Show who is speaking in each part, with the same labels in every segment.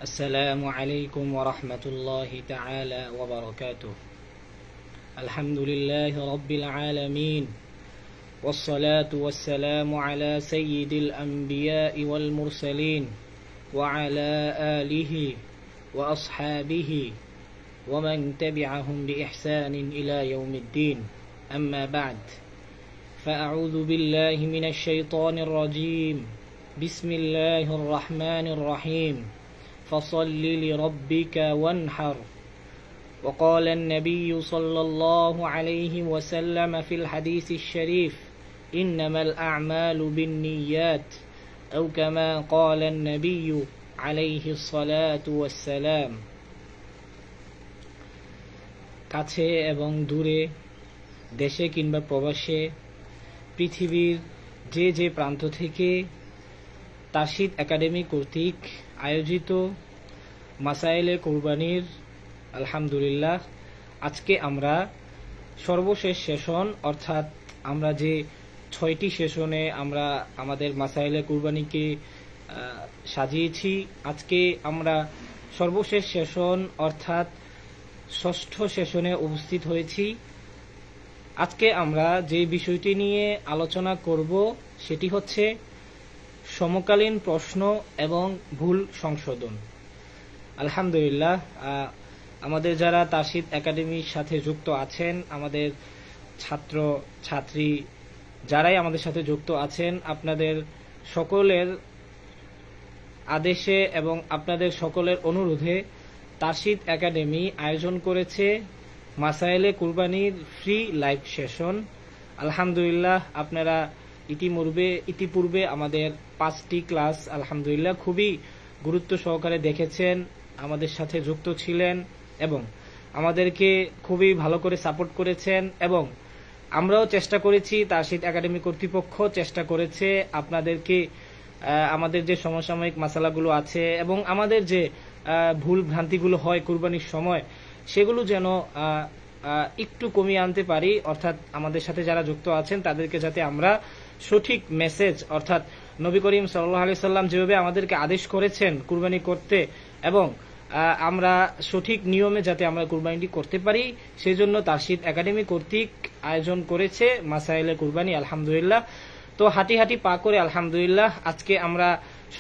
Speaker 1: السلام عليكم ورحمة الله تعالى وبركاته. الحمد لله رب العالمين، والصلاة والسلام على سيد الأنبياء والمرسلين وعلى آله وأصحابه ومن تبعهم بإحسان إلى يوم الدين. أما بعد، فأعوذ بالله من الشيطان الرجيم. بسم الله الرحمن الرحيم. فصل لربك وانحر. وقال النبي صلى الله عليه وسلم في الحديث الشريف: إنما الأعمال بالنيات، أو كما قال النبي عليه الصلاة والسلام. কাছে এবং দূরে, দেশে কিংবা প্রবাসে, পৃথিবীর যে যে প্রান্ত থেকে তারশিদ একাডেমি কর্তৃক আয়োজিত মাসাইলে কুরবানির আলহামদুলিল্লাহ আজকে আমরা সর্বশেষ সেশন, অর্থাৎ আমরা যে 6টি সেশনে আমরা আমাদের মাসাইলে কুরবানিকে সাজিয়েছি, আজকে আমরা সর্বশেষ সেশন অর্থাৎ 6ষ্ঠ সেশনে উপস্থিত হয়েছি। আজকে আমরা যে বিষয়টি নিয়ে আলোচনা করব সেটি হচ্ছে সমকালীন প্রশ্ন এবং ভুল সংশোধন। আলহামদুলিল্লাহ, আমাদের যারা তারশিদ একাডেমির সাথে যুক্ত আছেন, আমাদের ছাত্র ছাত্রী যারাই আমাদের সাথে যুক্ত আছেন, আপনাদের সকলের আদেশে এবং আপনাদের সকলের অনুরোধে তারশিদ একাডেমি আয়োজন করেছে মাসাইলে কুরবানির ফ্রি লাইভ সেশন। আলহামদুলিল্লাহ, আপনারা ইতিপূর্বে আমাদের 5টি ক্লাস আলহামদুলিল্লাহ খুবই গুরুত্ব সহকারে দেখেছেন, আমাদের সাথে যুক্ত ছিলেন এবং আমাদেরকে খুবই ভালো করে সাপোর্ট করেছেন। এবং আমরাও চেষ্টা করেছি, তারশিদ একাডেমি কর্তৃপক্ষ চেষ্টা করেছে আপনাদেরকে আমাদের যে সমসাময়িক মাসালাগুলো আছে এবং আমাদের যে ভুল ভ্রান্তিগুলো হয় কুরবানির সময়, সেগুলো যেন একটু কমিয়ে আনতে পারি। অর্থাৎ আমাদের সাথে যারা যুক্ত আছেন তাদেরকে যাতে আমরা সঠিক মেসেজ, অর্থাৎ নবী করিম সাল্লাল্লাহু আলাইহি সাল্লাম যেভাবে আমাদেরকে আদেশ করেছেন কুরবানি করতে, এবং আমরা সঠিক নিয়মে যাতে আমরা কুরবানিটি করতে পারি, সেই জন্য তারশিদ একাডেমি কর্তৃক আয়োজন করেছে মাসাইলে কুরবানি। আলহামদুলিল্লাহ, তো হাঁটি হাঁটি পা করে আলহামদুলিল্লাহ আজকে আমরা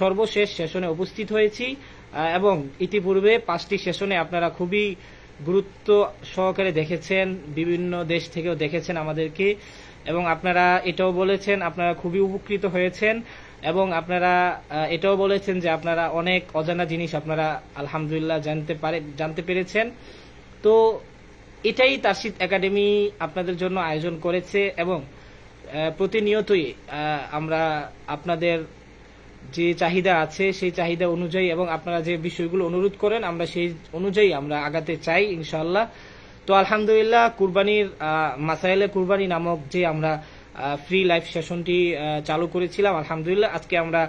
Speaker 1: সর্বশেষ সেশনে উপস্থিত হয়েছি এবং ইতিপূর্বে 5টি সেশনে আপনারা খুবই গুরুত্ব সহকারে দেখেছেন, বিভিন্ন দেশ থেকেও দেখেছেন আমাদেরকে, এবং আপনারা এটাও বলেছেন আপনারা খুবই উপকৃত হয়েছেন, এবং আপনারা এটাও বলেছেন যে আপনারা অনেক অজানা জিনিস আপনারা আলহামদুলিল্লাহ জানতে পেরেছেন। তো এটাই তারশিদ একাডেমি আপনাদের জন্য আয়োজন করেছে এবং প্রতিনিয়তই আমরা আপনাদের যে চাহিদা আছে সেই চাহিদা অনুযায়ী এবং আপনারা যে বিষয়গুলো অনুরোধ করেন আমরা সেই অনুযায়ী আমরা আগাতে চাই ইনশাআল্লাহ। তো আলহামদুলিল্লাহ, কুরবানির মাসাইলে কুরবানি নামক যে আমরা ফ্রি লাইভ সেশনটি চালু করেছিলাম, আলহামদুলিল্লাহ আজকে আমরা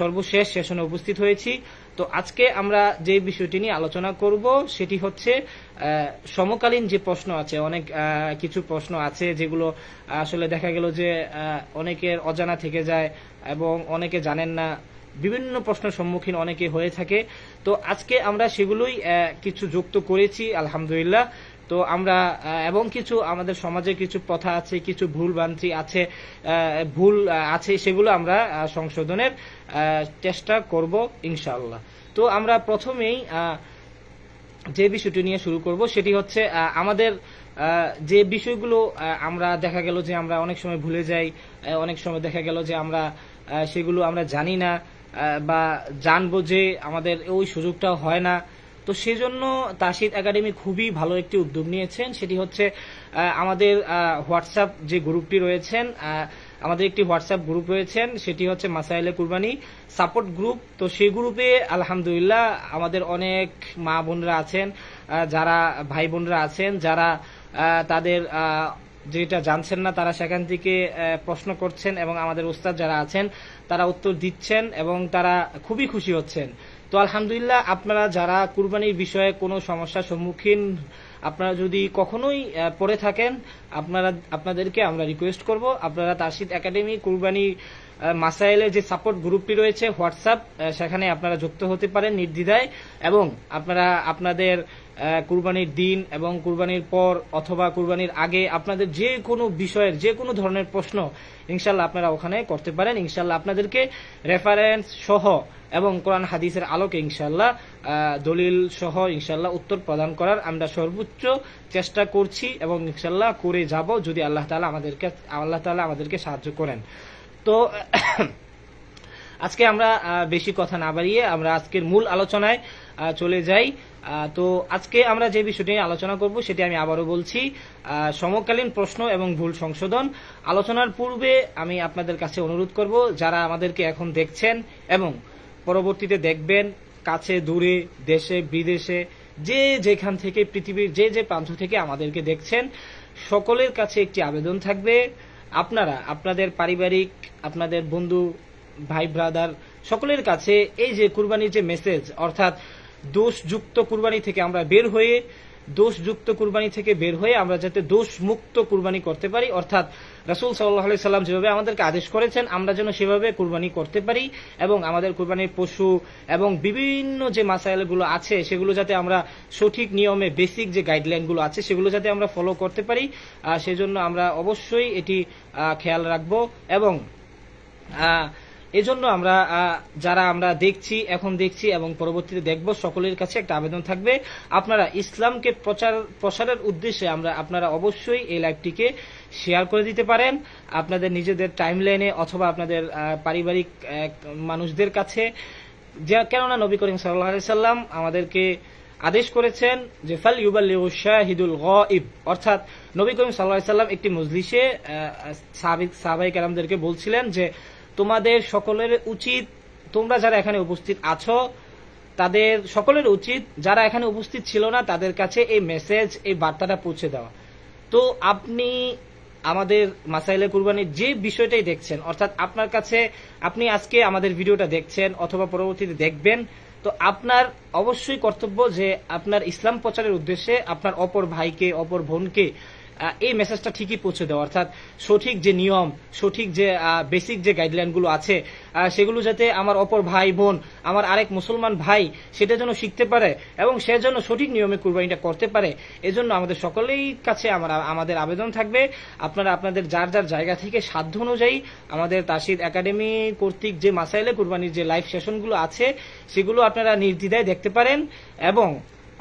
Speaker 1: সর্বশেষ সেশনে উপস্থিত হয়েছি। তো আজকে আমরা যে বিষয়টি নিয়ে আলোচনা করব সেটি হচ্ছে সমকালীন যে প্রশ্ন আছে, অনেক কিছু প্রশ্ন আছে যেগুলো আসলে দেখা গেল যে অনেকের অজানা থেকে যায় এবং অনেকে জানেন না, বিভিন্ন প্রশ্নের সম্মুখীন অনেকে হয়ে থাকে। তো আজকে আমরা সেগুলোই কিছু যুক্ত করেছি আলহামদুলিল্লাহ। তো আমরা এবং কিছু আমাদের সমাজে কিছু প্রথা আছে, কিছু ভুল ভ্রান্তি আছে, সেগুলো আমরা সংশোধনের চেষ্টা করব ইনশাআল্লাহ। তো আমরা প্রথমেই যে বিষয়টি নিয়ে শুরু করব সেটি হচ্ছে আমাদের যে বিষয়গুলো আমরা দেখা গেল যে আমরা অনেক সময় ভুলে যাই, অনেক সময় দেখা গেল যে আমরা সেগুলো আমরা জানি না বা জানবো যে আমাদের ওই সুযোগটাও হয় না। তো সেজন্য তারশিদ একাডেমি খুবই ভালো একটি উদ্যোগ নিয়েছেন, সেটি হচ্ছে আমাদের হোয়াটসঅ্যাপ যে গ্রুপটি রয়েছেন, আমাদের একটি হোয়াটসঅ্যাপ গ্রুপ রয়েছেন, সেটি হচ্ছে মাসাইলে কুরবানি সাপোর্ট গ্রুপ। তো সেই গ্রুপে আলহামদুলিল্লাহ আমাদের অনেক মা বোনরা আছেন, যারা ভাই বোনরা আছেন, যারা তাদের যেটা জানছেন না তারা সেখান থেকে প্রশ্ন করছেন এবং আমাদের উস্তাদ যারা আছেন তারা উত্তর দিচ্ছেন এবং তারা খুবই খুশি হচ্ছেন। তো আলহামদুলিল্লাহ, আপনারা যারা কুরবানির বিষয়ে কোনো সমস্যার সম্মুখীন আপনারা যদি কখনোই পড়ে থাকেন, আপনাদেরকে আমরা রিকোয়েস্ট করব আপনারা তারশিদ একাডেমি কুরবানি মাসাইলের যে সাপোর্ট গ্রুপটি রয়েছে হোয়াটসঅ্যাপ, সেখানে আপনারা যুক্ত হতে পারেন নির্দ্বিধায়, এবং আপনারা আপনাদের কুরবানির দিন এবং কুরবানির পর অথবা কুরবানির আগে আপনাদের যে কোনো বিষয়ের যে কোনো ধরনের প্রশ্ন ইনশাল্লাহ আপনারা ওখানে করতে পারেন। ইনশাল্লাহ আপনাদেরকে রেফারেন্স সহ এবং কোরআন হাদিসের আলোকে ইনশাল্লাহ দলিল সহ ইনশাল্লাহ উত্তর প্রদান করার আমরা সর্বোচ্চ চেষ্টা করছি এবং ইনশাল্লাহ করে যাব যদি আল্লাহ তাআলা আমাদেরকে সাহায্য করেন। তো আজকে আমরা বেশি কথা না বাড়িয়ে আমরা আজকের মূল আলোচনায় চলে যাই। তো আজকে আমরা যে বিষয়টি নিয়ে আলোচনা করব সেটি আমি আবারও বলছি, সমকালীন প্রশ্ন এবং ভুল সংশোধন। আলোচনার পূর্বে আমি আপনাদের কাছে অনুরোধ করব, যারা আমাদেরকে এখন দেখছেন এবং পরবর্তীতে দেখবেন, কাছে দূরে দেশে বিদেশে যে যেখান থেকে পৃথিবীর যে যে প্রান্ত থেকে আমাদেরকে দেখছেন, সকলের কাছে একটি আবেদন থাকবে, আপনারা আপনাদের পারিবারিক, আপনাদের বন্ধু ভাই ব্রাদার সকলের কাছে এই যে কুরবানির যে মেসেজ, অর্থাৎ দোষযুক্ত কুরবানি থেকে আমরা বের হয়ে আমরা যাতে দোষ মুক্ত কুরবানি করতে পারি, অর্থাৎ রাসূল সাল্লাল্লাহু আলাইহি সাল্লাম যেভাবে আমাদেরকে আদেশ করেছেন আমরা যেন সেভাবে কুরবানি করতে পারি, এবং আমাদের কুরবানির পশু এবং বিভিন্ন যে মাসাইলগুলো আছে সেগুলো যাতে আমরা সঠিক নিয়মে, বেসিক যে গাইডলাইনগুলো আছে সেগুলো যাতে আমরা ফলো করতে পারি, সেজন্য আমরা অবশ্যই এটি খেয়াল রাখবো। এবং এজন্য আমরা যারা আমরা এখন দেখছি এবং পরবর্তীতে দেখব, সকলের কাছে একটা আবেদন থাকবে, আপনারা ইসলামকে প্রসারের উদ্দেশ্যে আপনারা অবশ্যই এই লাইভটিকে শেয়ার করে দিতে পারেন আপনাদের নিজেদের টাইমলাইনে অথবা আপনাদের পারিবারিক মানুষদের কাছে। কেননা নবী করিম সাল্লাল্লাহু আলাইহি সাল্লাম আমাদেরকে আদেশ করেছেন যে ফাল ইউবাল্লিগু শাহিদুল গায়ব, অর্থাৎ নবী করিম সাল্লাল্লাহু আলাইহি সাল্লাম একটি মজলিসে সাহাবায়ে কেরামদেরকে বলছিলেন যে তোমাদের সকলের উচিত, তোমরা যারা এখানে উপস্থিত আছো তাদের সকলের উচিত যারা এখানে উপস্থিত ছিল না তাদের কাছে এই মেসেজ, এই বার্তাটা পৌঁছে দেওয়া। তো আপনি আমাদের মাসাইলে কুরবানির যে বিষয়টাই দেখছেন, অর্থাৎ আপনার কাছে, আপনি আজকে আমাদের ভিডিওটা দেখছেন অথবা পরবর্তীতে দেখবেন, তো আপনার অবশ্যই কর্তব্য যে আপনার ইসলাম প্রচারের উদ্দেশ্যে আপনার অপর ভাইকে, অপর বোনকে এই মেসেজটা ঠিকই পৌঁছে দেওয়া, অর্থাৎ সঠিক যে নিয়ম, সঠিক যে বেসিক যে গাইডলাইনগুলো আছে সেগুলো যাতে আমার অপর ভাই বোন, আমার আরেক মুসলমান ভাই সেটা যেন শিখতে পারে এবং সে যেন সঠিক নিয়মে কুরবানিটা করতে পারে। এজন্য আমাদের সকলেই কাছে আমাদের আবেদন থাকবে, আপনারা আপনাদের যার যার জায়গা থেকে সাধ্য অনুযায়ী আমাদের তারশিদ একাডেমি কর্তৃক যে মাসাইলে কুরবানির যে লাইভ সেশনগুলো আছে সেগুলো আপনারা নির্দ্বিধায় দেখতে পারেন, এবং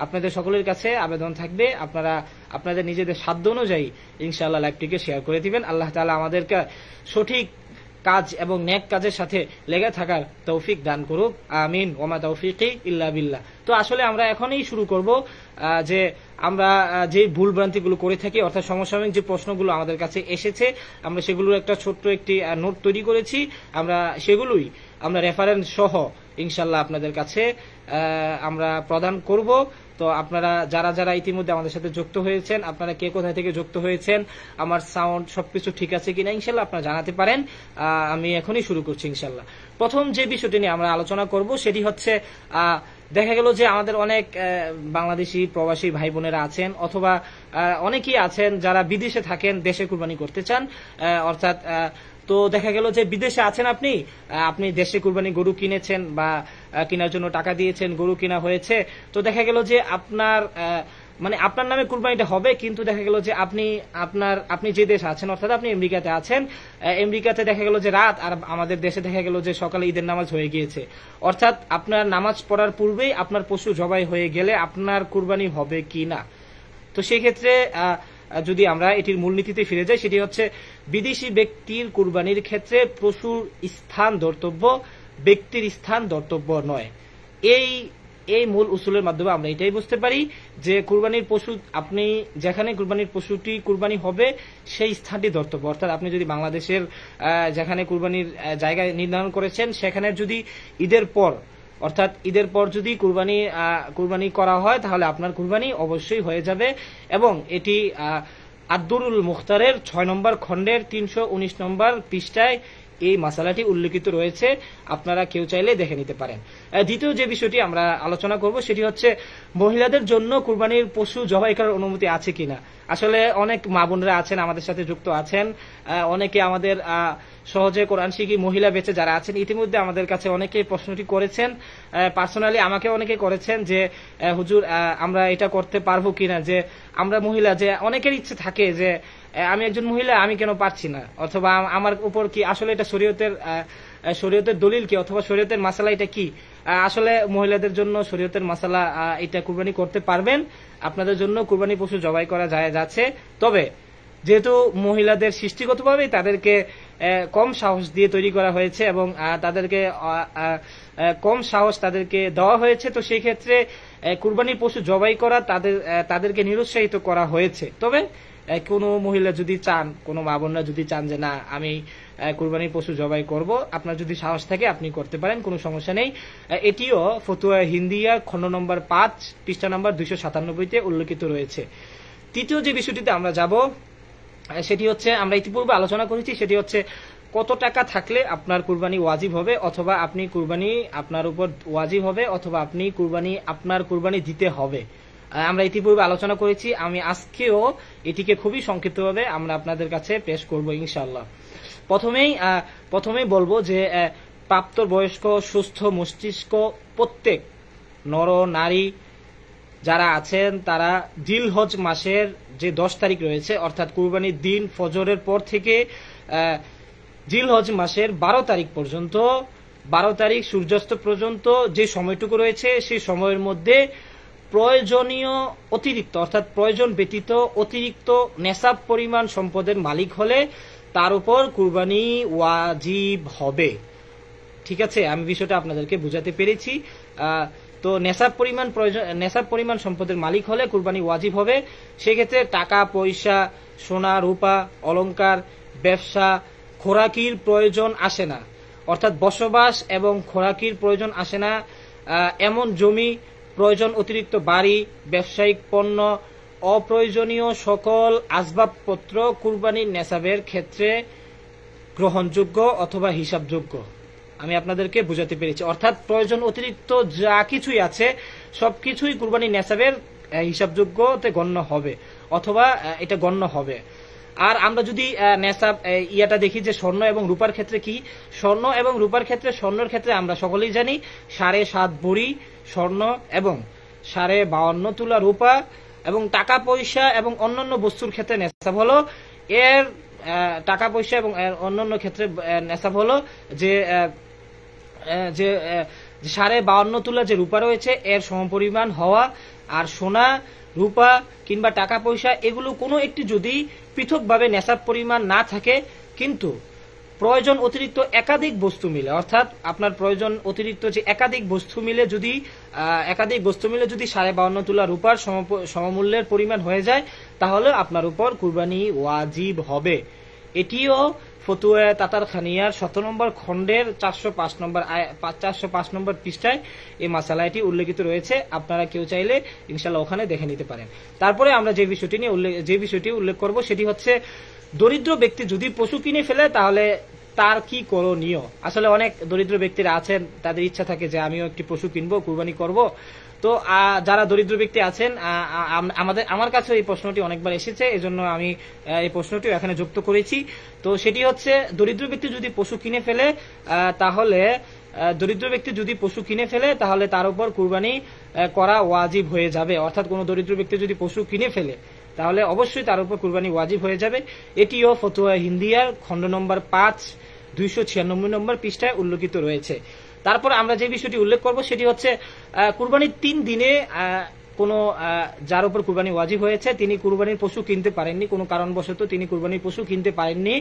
Speaker 1: আপনাদের সকলের কাছে আবেদন থাকবে আপনারা আপনাদের নিজেদের সাধ্য অনুযায়ী ইনশাআল্লাহ লাইভটিকে শেয়ার করে দিবেন। আল্লাহ তাআলা আমাদেরকে সঠিক কাজ এবং নেক কাজের সাথে লেগে থাকার তৌফিক দান করুক, আমিন। ওয়া মা তাওফিকি ইল্লা বিল্লাহ। তো আসলে আমরা এখনই শুরু করব যে আমরা যে ভুল ভ্রান্তিগুলো করে থাকি, অর্থাৎ সমসাময়িক যে প্রশ্নগুলো আমাদের কাছে এসেছে আমরা সেগুলোর একটা ছোট্ট একটি নোট তৈরি করেছি, আমরা সেগুলোই আমরা রেফারেন্স সহ ইনশাআল্লাহ আপনাদের কাছে আমরা প্রদান করব। তো আপনারা যারা যারা ইতিমধ্যে আমাদের সাথে যুক্ত হয়েছেন, আপনারা কে কোথায় থেকে যুক্ত হয়েছেন, আমার সাউন্ড সবকিছু ঠিক আছে কিনা ইনশাআল্লাহ আপনারা জানাতে পারেন। আমি এখনই শুরু করছি ইনশাআল্লাহ। প্রথম যে বিষয়টি নিয়ে আমরা আলোচনা করব সেটি হচ্ছে, দেখা গেল যে আমাদের অনেক বাংলাদেশি প্রবাসী ভাই বোনেরা আছেন অথবা অনেকেই আছেন যারা বিদেশে থাকেন, দেশে কুরবানি করতে চান, অর্থাৎ তো দেখা গেল যে বিদেশে আছেন, আপনি দেশে কুরবানি গরু কিনেছেন বা কেনার জন্য টাকা দিয়েছেন, গরু কিনা হয়েছে, তো দেখা গেল যে আপনার নামে কুরবানিটা হবে, কিন্তু দেখা গেল যে আপনি যে দেশে আছেন, অর্থাৎ আপনি আমেরিকাতে আছেন, আমেরিকাতে দেখা গেল যে রাত, আর আমাদের দেশে দেখা গেল যে সকালে ঈদের নামাজ হয়ে গিয়েছে, অর্থাৎ আপনার নামাজ পড়ার পূর্বেই আপনার পশু জবাই হয়ে গেলে আপনার কুরবানি হবে কি না। তো সেই ক্ষেত্রে যদি আমরা এটির মূলনীতিতে ফিরে যাই, সেটি হচ্ছে বিদেশি ব্যক্তির কুরবানির ক্ষেত্রে পশুর স্থান ধর্তব্য, ব্যক্তির স্থান ধর্তব্য নয়। এই মূল উসুলের মাধ্যমে আমরা এটাই বুঝতে পারি যে কুরবানির পশু, আপনি যেখানে কুরবানির পশুটি কুরবানি হবে সেই স্থানটি ধর্তব্য, অর্থাৎ আপনি যদি বাংলাদেশের যেখানে কুরবানির জায়গা নির্ধারণ করেছেন সেখানে যদি ঈদের পর যদি কুরবানি করা হয় তাহলে আপনার কুরবানি অবশ্যই হয়ে যাবে। এবং এটি আদ-দুরুল মুখতারের 6 নম্বর খণ্ডের 319 নম্বর পৃষ্ঠায় এই মাসালাটি উল্লেখিত রয়েছে, আপনারা কেউ চাইলে দেখে নিতে পারেন। দ্বিতীয় যে বিষয়টি আমরা আলোচনা করব সেটি হচ্ছে মহিলাদের জন্য কুরবানির পশু জবাই করার অনুমতি আছে কিনা। আসলে অনেক মা বোনরা আছেন আমাদের সাথে যুক্ত আছেন, অনেকে আমাদের সহজে কোরআন শিখি মহিলা বেঁচে যারা আছেন ইতিমধ্যে আমাদের কাছে অনেকে প্রশ্নটি করেছেন, পার্সোনালি আমাকে অনেকে করেছেন যে হুজুর আমরা এটা করতে পারবো কিনা, যে আমরা মহিলা, যে অনেকের ইচ্ছে থাকে যে আমি একজন মহিলা আমি কেন পারছি না, অথবা আমার উপর কি আসলে এটা শরীয়তের দলিল কি, অথবা শরীয়তের মাসালা এটা কি। আসলে মহিলাদের জন্য শরীয়তের মাসালা এটা কুরবানি করতে পারবেন, আপনাদের জন্য কুরবানি পশু জবাই করা যায় যাচ্ছে। তবে যেহেতু মহিলাদের সৃষ্টিগতভাবে তাদেরকে কম সাহস দিয়ে তৈরি করা হয়েছে এবং তাদেরকে কম সাহস তাদেরকে দেওয়া হয়েছে, তো সেই ক্ষেত্রে কুরবানির পশু জবাই করা তাদেরকে নিরুৎসাহিত করা হয়েছে। তবে কোনো মহিলা যদি চান, কোনো মা বোনরা যদি চান যে না আমি কুরবানির পশু জবাই করব, আপনার যদি সাহস থাকে আপনি করতে পারেন, কোনো সমস্যা নেই। এটিও ফতুয়া হিন্দিয়া খণ্ড নম্বর 5 পৃষ্ঠা নম্বর 297-তে উল্লেখিত রয়েছে। তৃতীয় যে বিষয়টিতে আমরা যাব সেটি হচ্ছে, আমরা ইতিপূর্বে আলোচনা করেছি, সেটি হচ্ছে কত টাকা থাকলে আপনার কুরবানি ওয়াজিব হবে, অথবা আপনি কুরবানি আপনার উপর ওয়াজিব হবে, অথবা আপনি আপনার কুরবানি দিতে হবে। আমরা ইতিপূর্বে আলোচনা করেছি, আমি আজকেও এটিকে খুবই সংক্ষিপ্তভাবে আমরা আপনাদের কাছে পেশ করব ইনশাআল্লাহ। প্রথমেই বলবো যে প্রাপ্তবয়স্ক সুস্থ মস্তিষ্ক প্রত্যেক নর নারী যারা আছেন তারা জিলহজ মাসের যে 10 তারিখ রয়েছে, অর্থাৎ কুরবানির দিন ফজরের পর থেকে জিলহজ মাসের 12 তারিখ পর্যন্ত, 12 তারিখ সূর্যাস্ত পর্যন্ত যে সময়টুকু রয়েছে সেই সময়ের মধ্যে প্রয়োজনীয় অতিরিক্ত, অর্থাৎ প্রয়োজন ব্যতীত অতিরিক্ত নেশাব পরিমাণ সম্পদের মালিক হলে তার উপর কুরবানি ওয়াজিব হবে। ঠিক আছে, আমি বিষয়টা আপনাদেরকে বুঝাতে পেরেছি। তো নেশাব পরিমাণ সম্পদের মালিক হলে কুরবানি ওয়াজিব হবে। সেক্ষেত্রে টাকা পয়সা, সোনা রূপা, অলংকার, ব্যবসা, খোরাকির প্রয়োজন আসে না, অর্থাৎ বসবাস এবং খোরাকির প্রয়োজন আসে না এমন জমি, প্রয়োজন অতিরিক্ত বাড়ি, ব্যবসায়িক পণ্য, অপ্রয়োজনীয় সকল আসবাবপত্র কুরবানির নেশাবের ক্ষেত্রে গ্রহণযোগ্য অথবা হিসাবযোগ্য। আমি আপনাদেরকে বুঝাতে পেরেছি, অর্থাৎ প্রয়োজন অতিরিক্ত যা কিছুই আছে সবকিছুই কুরবানির নেশাবের হিসাবযোগ্যতে গণ্য হবে, অথবা এটা গণ্য হবে। আর আমরা যদি নেশাব ইয়াটা দেখি যে স্বর্ণ এবং রূপার ক্ষেত্রে কি, স্বর্ণ এবং রূপার ক্ষেত্রে, স্বর্ণের ক্ষেত্রে আমরা সকলেই জানি 7.5 ভরি স্বর্ণ এবং 52.5 তোলা রূপা, এবং টাকা পয়সা এবং অন্যান্য বস্তুর ক্ষেত্রে নেশাব হলো এর টাকা পয়সা এবং অন্যান্য ক্ষেত্রে নেশাব হলো যে 52.5 তোলা যে রূপা রয়েছে এর সমপরিমাণ হওয়া। আর সোনা রূপা কিংবা টাকা পয়সা এগুলো কোনো একটি যদি পৃথকভাবে নেশাব পরিমাণ না থাকে, কিন্তু প্রয়োজন অতিরিক্ত একাধিক বস্তু মিলে, অর্থাৎ আপনার প্রয়োজন অতিরিক্ত যে একাধিক বস্তু মিলে যদি 52.5 তোলা রূপার সমমূল্যের পরিমাণ হয়ে যায়, তাহলে আপনার উপর কুরবানি ওয়াজিব হবে। এটিও ফতুয়া তাতারখানিয়ার 17 নম্বর খণ্ডের 405 নম্বর পৃষ্ঠায় এই মাসালাটি উল্লেখিত রয়েছে, আপনারা কেউ চাইলে ইনশাআল্লাহ ওখানে দেখে নিতে পারেন। তারপরে আমরা যে বিষয়টি উল্লেখ করব সেটি হচ্ছে, দরিদ্র ব্যক্তি যদি পশু কিনে ফেলে তাহলে তার কি করণীয়। আসলে অনেক দরিদ্র ব্যক্তিরা আছেন, তাদের ইচ্ছা থাকে যে আমিও একটি পশু কিনবো, কুরবানি করব। তো যারা দরিদ্র ব্যক্তি আছেন, আমার কাছে এই প্রশ্নটি অনেকবার এসেছে, এজন্য আমি এই প্রশ্নটি এখানে যুক্ত করেছি। তো সেটি হচ্ছে, দরিদ্র ব্যক্তি যদি পশু কিনে ফেলে তাহলে তার উপর কুরবানি করা ওয়াজিব হয়ে যাবে। অর্থাৎ কোন দরিদ্র ব্যক্তি যদি পশু কিনে ফেলে তাহলে অবশ্যই তার উপর কুরবানি ওয়াজিব হয়ে যাবে। এটিও ফতুয়া হিন্দিয়ার খণ্ড নম্বর 5 296 নম্বর পৃষ্ঠায় উল্লেখিত রয়েছে। তারপর আমরা যে বিষয়টি উল্লেখ করব সেটি হচ্ছে, কুরবানির 3 দিনে কোনো যার উপর কুরবানি ওয়াজিব হয়েছে তিনি কুরবানির পশু কিনতে পারেননি, কোনো কারণবশত তিনি কুরবানির পশু কিনতে পারেননি,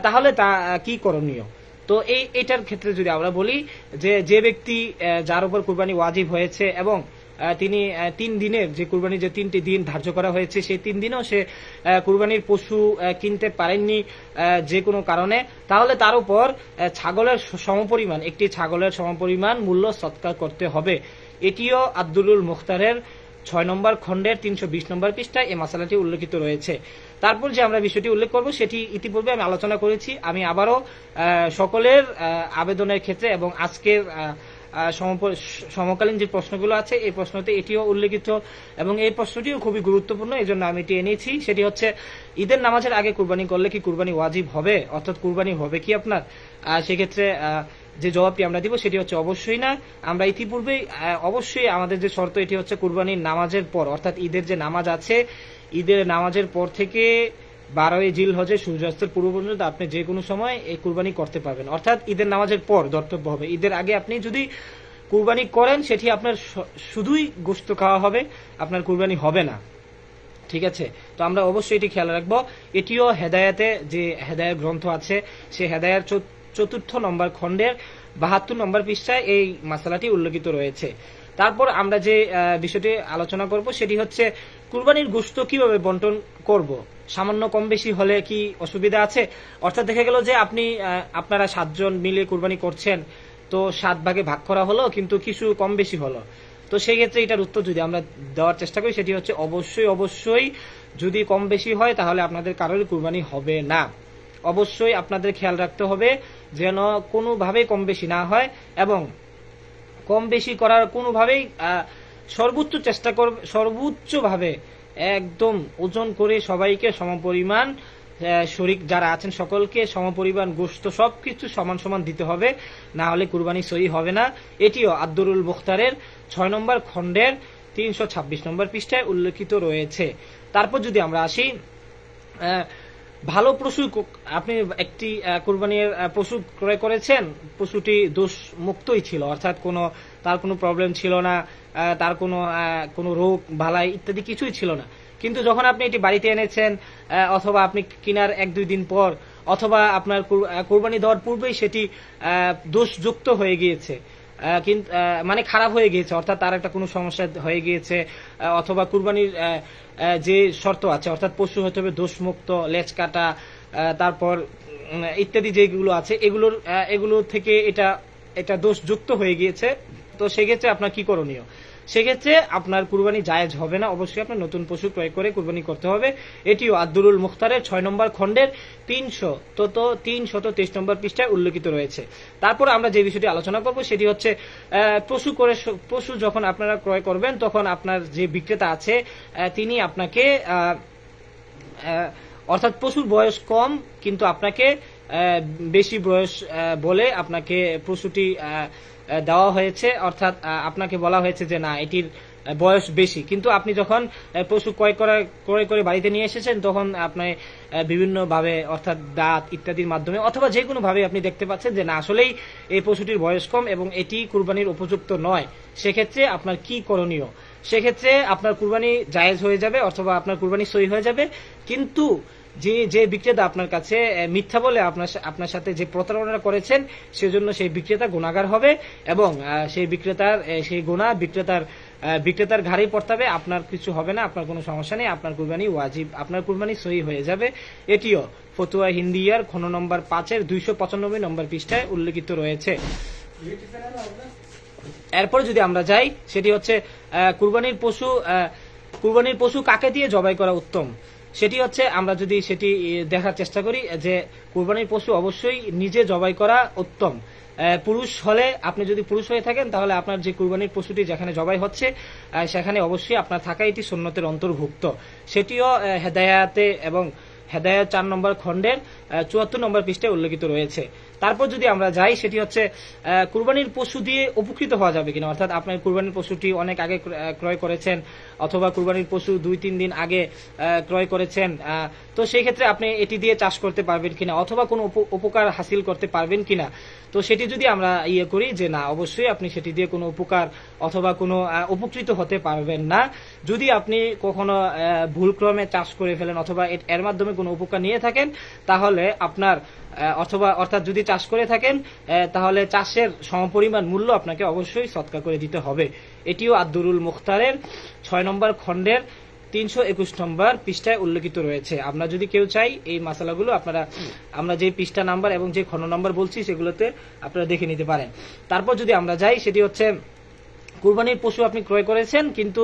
Speaker 1: তাহলে তা কি করণীয়। তো এইটার ক্ষেত্রে যদি আমরা বলি যে ব্যক্তি যার উপর কুরবানি ওয়াজিব হয়েছে এবং তিনি 3 দিনের যে কুরবানির যে 3টি দিন ধার্য করা হয়েছে সেই 3 দিনেও সে কুরবানির পশু কিনতে পারেননি যে কোনো কারণে, তাহলে তার উপর একটি ছাগলের সমপরিমাণ মূল্য সৎকার করতে হবে। এটিও আব্দুল মুখতারের 6 নম্বর খণ্ডের 320 নম্বর পৃষ্ঠায় এই মাসালাটি উল্লেখিত রয়েছে। তারপর যে আমরা বিষয়টি উল্লেখ করব সেটি ইতিপূর্বে আমি আলোচনা করেছি। আমি আবারও সকলের আবেদনের ক্ষেত্রে এবং আজকের সমকালীন যে প্রশ্নগুলো আছে এই প্রশ্নতে এটিও উল্লেখিত এবং এই প্রশ্নটিও খুবই গুরুত্বপূর্ণ, এই জন্য আমি এটি এনেছি। সেটি হচ্ছে ঈদের নামাজের আগে কুরবানি করলে কি কুরবানি ওয়াজিব হবে, অর্থাৎ কুরবানি হবে কি আপনার? সেক্ষেত্রে যে জবাবটি আমরা দিব সেটি হচ্ছে অবশ্যই না। আমরা ইতিপূর্বেই অবশ্যই আমাদের যে শর্ত এটি হচ্ছে কুরবানির নামাজের পর, অর্থাৎ ঈদের যে নামাজ আছে ঈদের নামাজের পর থেকে 12ই জিলহজের সূর্যাস্তের পূর্ব পর্যন্ত আপনি যে কোনো সময় এই কুরবানি করতে পারবেন, অর্থাৎ ঈদের নামাজের পর ধর্তব্য হবে। ঈদের আগে আপনি যদি কুরবানি করেন সেটি আপনার শুধুই গোশত খাওয়া হবে, আপনার কুরবানি হবে না। ঠিক আছে, তো আমরা অবশ্যই এটি খেয়াল রাখবো। এটিও হেদায়াতে যে হেদায়াত গ্রন্থ আছে সেই হেদায়াত 4 নম্বর খণ্ডের 72 নম্বর পৃষ্ঠায় এই মাসালাটি উল্লেখিত রয়েছে। তারপর আমরা যে বিষয়টি আলোচনা করব সেটি হচ্ছে কুরবানির গোশত কিভাবে বন্টন করব। সামান্য কম বেশি হলে কি অসুবিধা আছে? অর্থাৎ দেখা গেল যে আপনারা 7 জন মিলে কুরবানি করছেন, তো 7 ভাগে ভাগ করা হলো কিন্তু কিছু কম বেশি হলো, তো সেই ক্ষেত্রে এটার উত্তর যদি আমরা দেওয়ার চেষ্টা করি সেটি হচ্ছে অবশ্যই যদি কম বেশি হয় তাহলে আপনাদের কারোর কুরবানি হবে না। অবশ্যই আপনাদের খেয়াল রাখতে হবে যেন কোনোভাবেই কম বেশি না হয় এবং কম বেশি করার কোনোভাবেই সর্বোচ্চ চেষ্টা করবে, সর্বোচ্চভাবে একদম ওজন করে সবাইকে সমপরিমাণ শরীক যারা আছেন সকলকে সমপরিমাণ গোশত সবকিছু সমান সমান দিতে হবে, না হলে কুরবানি সহি হবে না। এটিও আদ-দুরুল মুখতারের 6 নম্বর খণ্ডের 326 নম্বর পৃষ্ঠায় উল্লেখিত রয়েছে। তারপর যদি আমরা আসি ভালো পশু, আপনি একটি কুরবানির পশু ক্রয় করেছেন, পশুটি দোষ মুক্তই ছিল, অর্থাৎ তার কোনো প্রবলেম ছিল না, তার কোনো রোগ বালাই ইত্যাদি কিছুই ছিল না। কিন্তু যখন আপনি এটি বাড়িতে এনেছেন অথবা আপনি কেনার 1-2 দিন পর অথবা আপনার কুরবানি দেওয়ার পূর্বেই সেটি দোষযুক্ত হয়ে গিয়েছে, মানে খারাপ হয়ে গিয়েছে, অর্থাৎ তার একটা কোনো সমস্যা হয়ে গিয়েছে, অথবা কুরবানির যে শর্ত আছে অর্থাৎ পশু হতে হবে দোষমুক্ত, লেজ কাটা, তারপর ইত্যাদি যেগুলো আছে এগুলো থেকে এটা দোষযুক্ত হয়ে গিয়েছে, তো সেক্ষেত্রে আপনার কি করণীয়? সেক্ষেত্রে আপনার কুরবানি জায়েজ হবে না, অবশ্যই আপনার নতুন পশু ক্রয় করে কুরবানি করতে হবে। এটিও আদ-দুরুল মুখতারের 6 নম্বর খণ্ডের 323 নম্বর পৃষ্ঠায় উল্লেখিত রয়েছে। তারপর আমরা যে বিষয়টি আলোচনা করব সেটি হচ্ছে পশু যখন আপনারা ক্রয় করবেন তখন আপনার যে বিক্রেতা আছে তিনি আপনাকে অর্থাৎ পশুর বয়স কম কিন্তু আপনাকে বেশি বয়স বলে আপনাকে পশুটি দেওয়া হয়েছে, অর্থাৎ আপনাকে বলা হয়েছে যে না এটির বয়স বেশি, কিন্তু আপনি যখন পশু ক্রয় করে বাড়িতে নিয়ে এসেছেন তখন আপনি বিভিন্ন ভাবে অর্থাৎ দাঁত ইত্যাদির মাধ্যমে অথবা যে কোনো ভাবে আপনি দেখতে পাচ্ছেন যে না আসলেই এই পশুটির বয়স কম এবং এটি কুরবানির উপযুক্ত নয়, সেক্ষেত্রে আপনার কি করণীয়? সেক্ষেত্রে আপনার কুরবানি জায়েজ হয়ে যাবে অথবা আপনার কুরবানি সহি হয়ে যাবে, কিন্তু যে বিক্রেতা আপনার কাছে মিথ্যা বলে আপনার সাথে যে প্রতারণা করেছেন সেজন্য সেই বিক্রেতা গুনাহগার হবে এবং সেই গুনাহ বিক্রেতার ঘাড়েই পড়তে হবে। আপনার কিছু হবে না, আপনার কোনো সমস্যা নেই, আপনার কুরবানি ওয়াজিব, আপনার কুরবানি সহি হয়ে যাবে। এটিও ফতুয়া হিন্দিয়ার খন নম্বর 5-এর 295 নম্বর পৃষ্ঠায় উল্লেখিত রয়েছে। এরপর যদি আমরা যাই সেটি হচ্ছে কুরবানির পশু কাকে দিয়ে জবাই করা উত্তম, সেটি হচ্ছে আমরা যদি সেটি দেখার চেষ্টা করি যে কুরবানির পশু অবশ্যই নিজে জবাই করা উত্তম। পুরুষ হলে আপনি যদি পুরুষ হয়ে থাকেন তাহলে আপনার যে কুরবানির পশুটি যেখানে জবাই হচ্ছে সেখানে অবশ্যই আপনার থাকা এটি সুন্নতের অন্তর্ভুক্ত। সেটিও হেদায়াতে এবং হেদায়াত 4 নম্বর খণ্ডের 74 নম্বর পৃষ্ঠায় উল্লেখিত রয়েছে। তারপর যদি আমরা যাই সেটি হচ্ছে কুরবানির পশু দিয়ে উপকৃত হওয়া যাবে কিনা, অর্থাৎ আপনার কুরবানির পশুটি অনেক আগে ক্রয় করেছেন অথবা কুরবানির পশু 2-3 দিন আগে ক্রয় করেছেন, তো সেই ক্ষেত্রে আপনি এটি দিয়ে চাষ করতে পারবেন কিনা অথবা কোনো উপকার হাসিল করতে পারবেন কিনা। তো সেটি যদি আমরা করি যে না অবশ্যই আপনি সেটি দিয়ে কোনো উপকার অথবা কোনো উপকৃত হতে পারবেন না। যদি আপনি কখনো ভুলক্রমে চাষ করে ফেলেন অথবা এর মাধ্যমে কোনো উপকার নিয়ে থাকেন তাহলে আপনার অর্থাৎ যদি চাষ করে থাকেন তাহলে চাষের সমপরিমাণ মূল্য আপনাকে অবশ্যই সদকা করে দিতে হবে। এটিও আদ-দুরুল মুখতারের 6 নম্বর খণ্ডের 321 নম্বর পৃষ্ঠায় উল্লেখিত রয়েছে। আমরা যদি কেউ চাই এই মাসালাগুলো আমরা যে পৃষ্ঠা নাম্বার এবং যে খণ্ড নাম্বার বলছি সেগুলোতে আপনারা দেখে নিতে পারেন। তারপর যদি আমরা যাই সেটি হচ্ছে কুরবানির পশু আপনি ক্রয় করেছেন, কিন্তু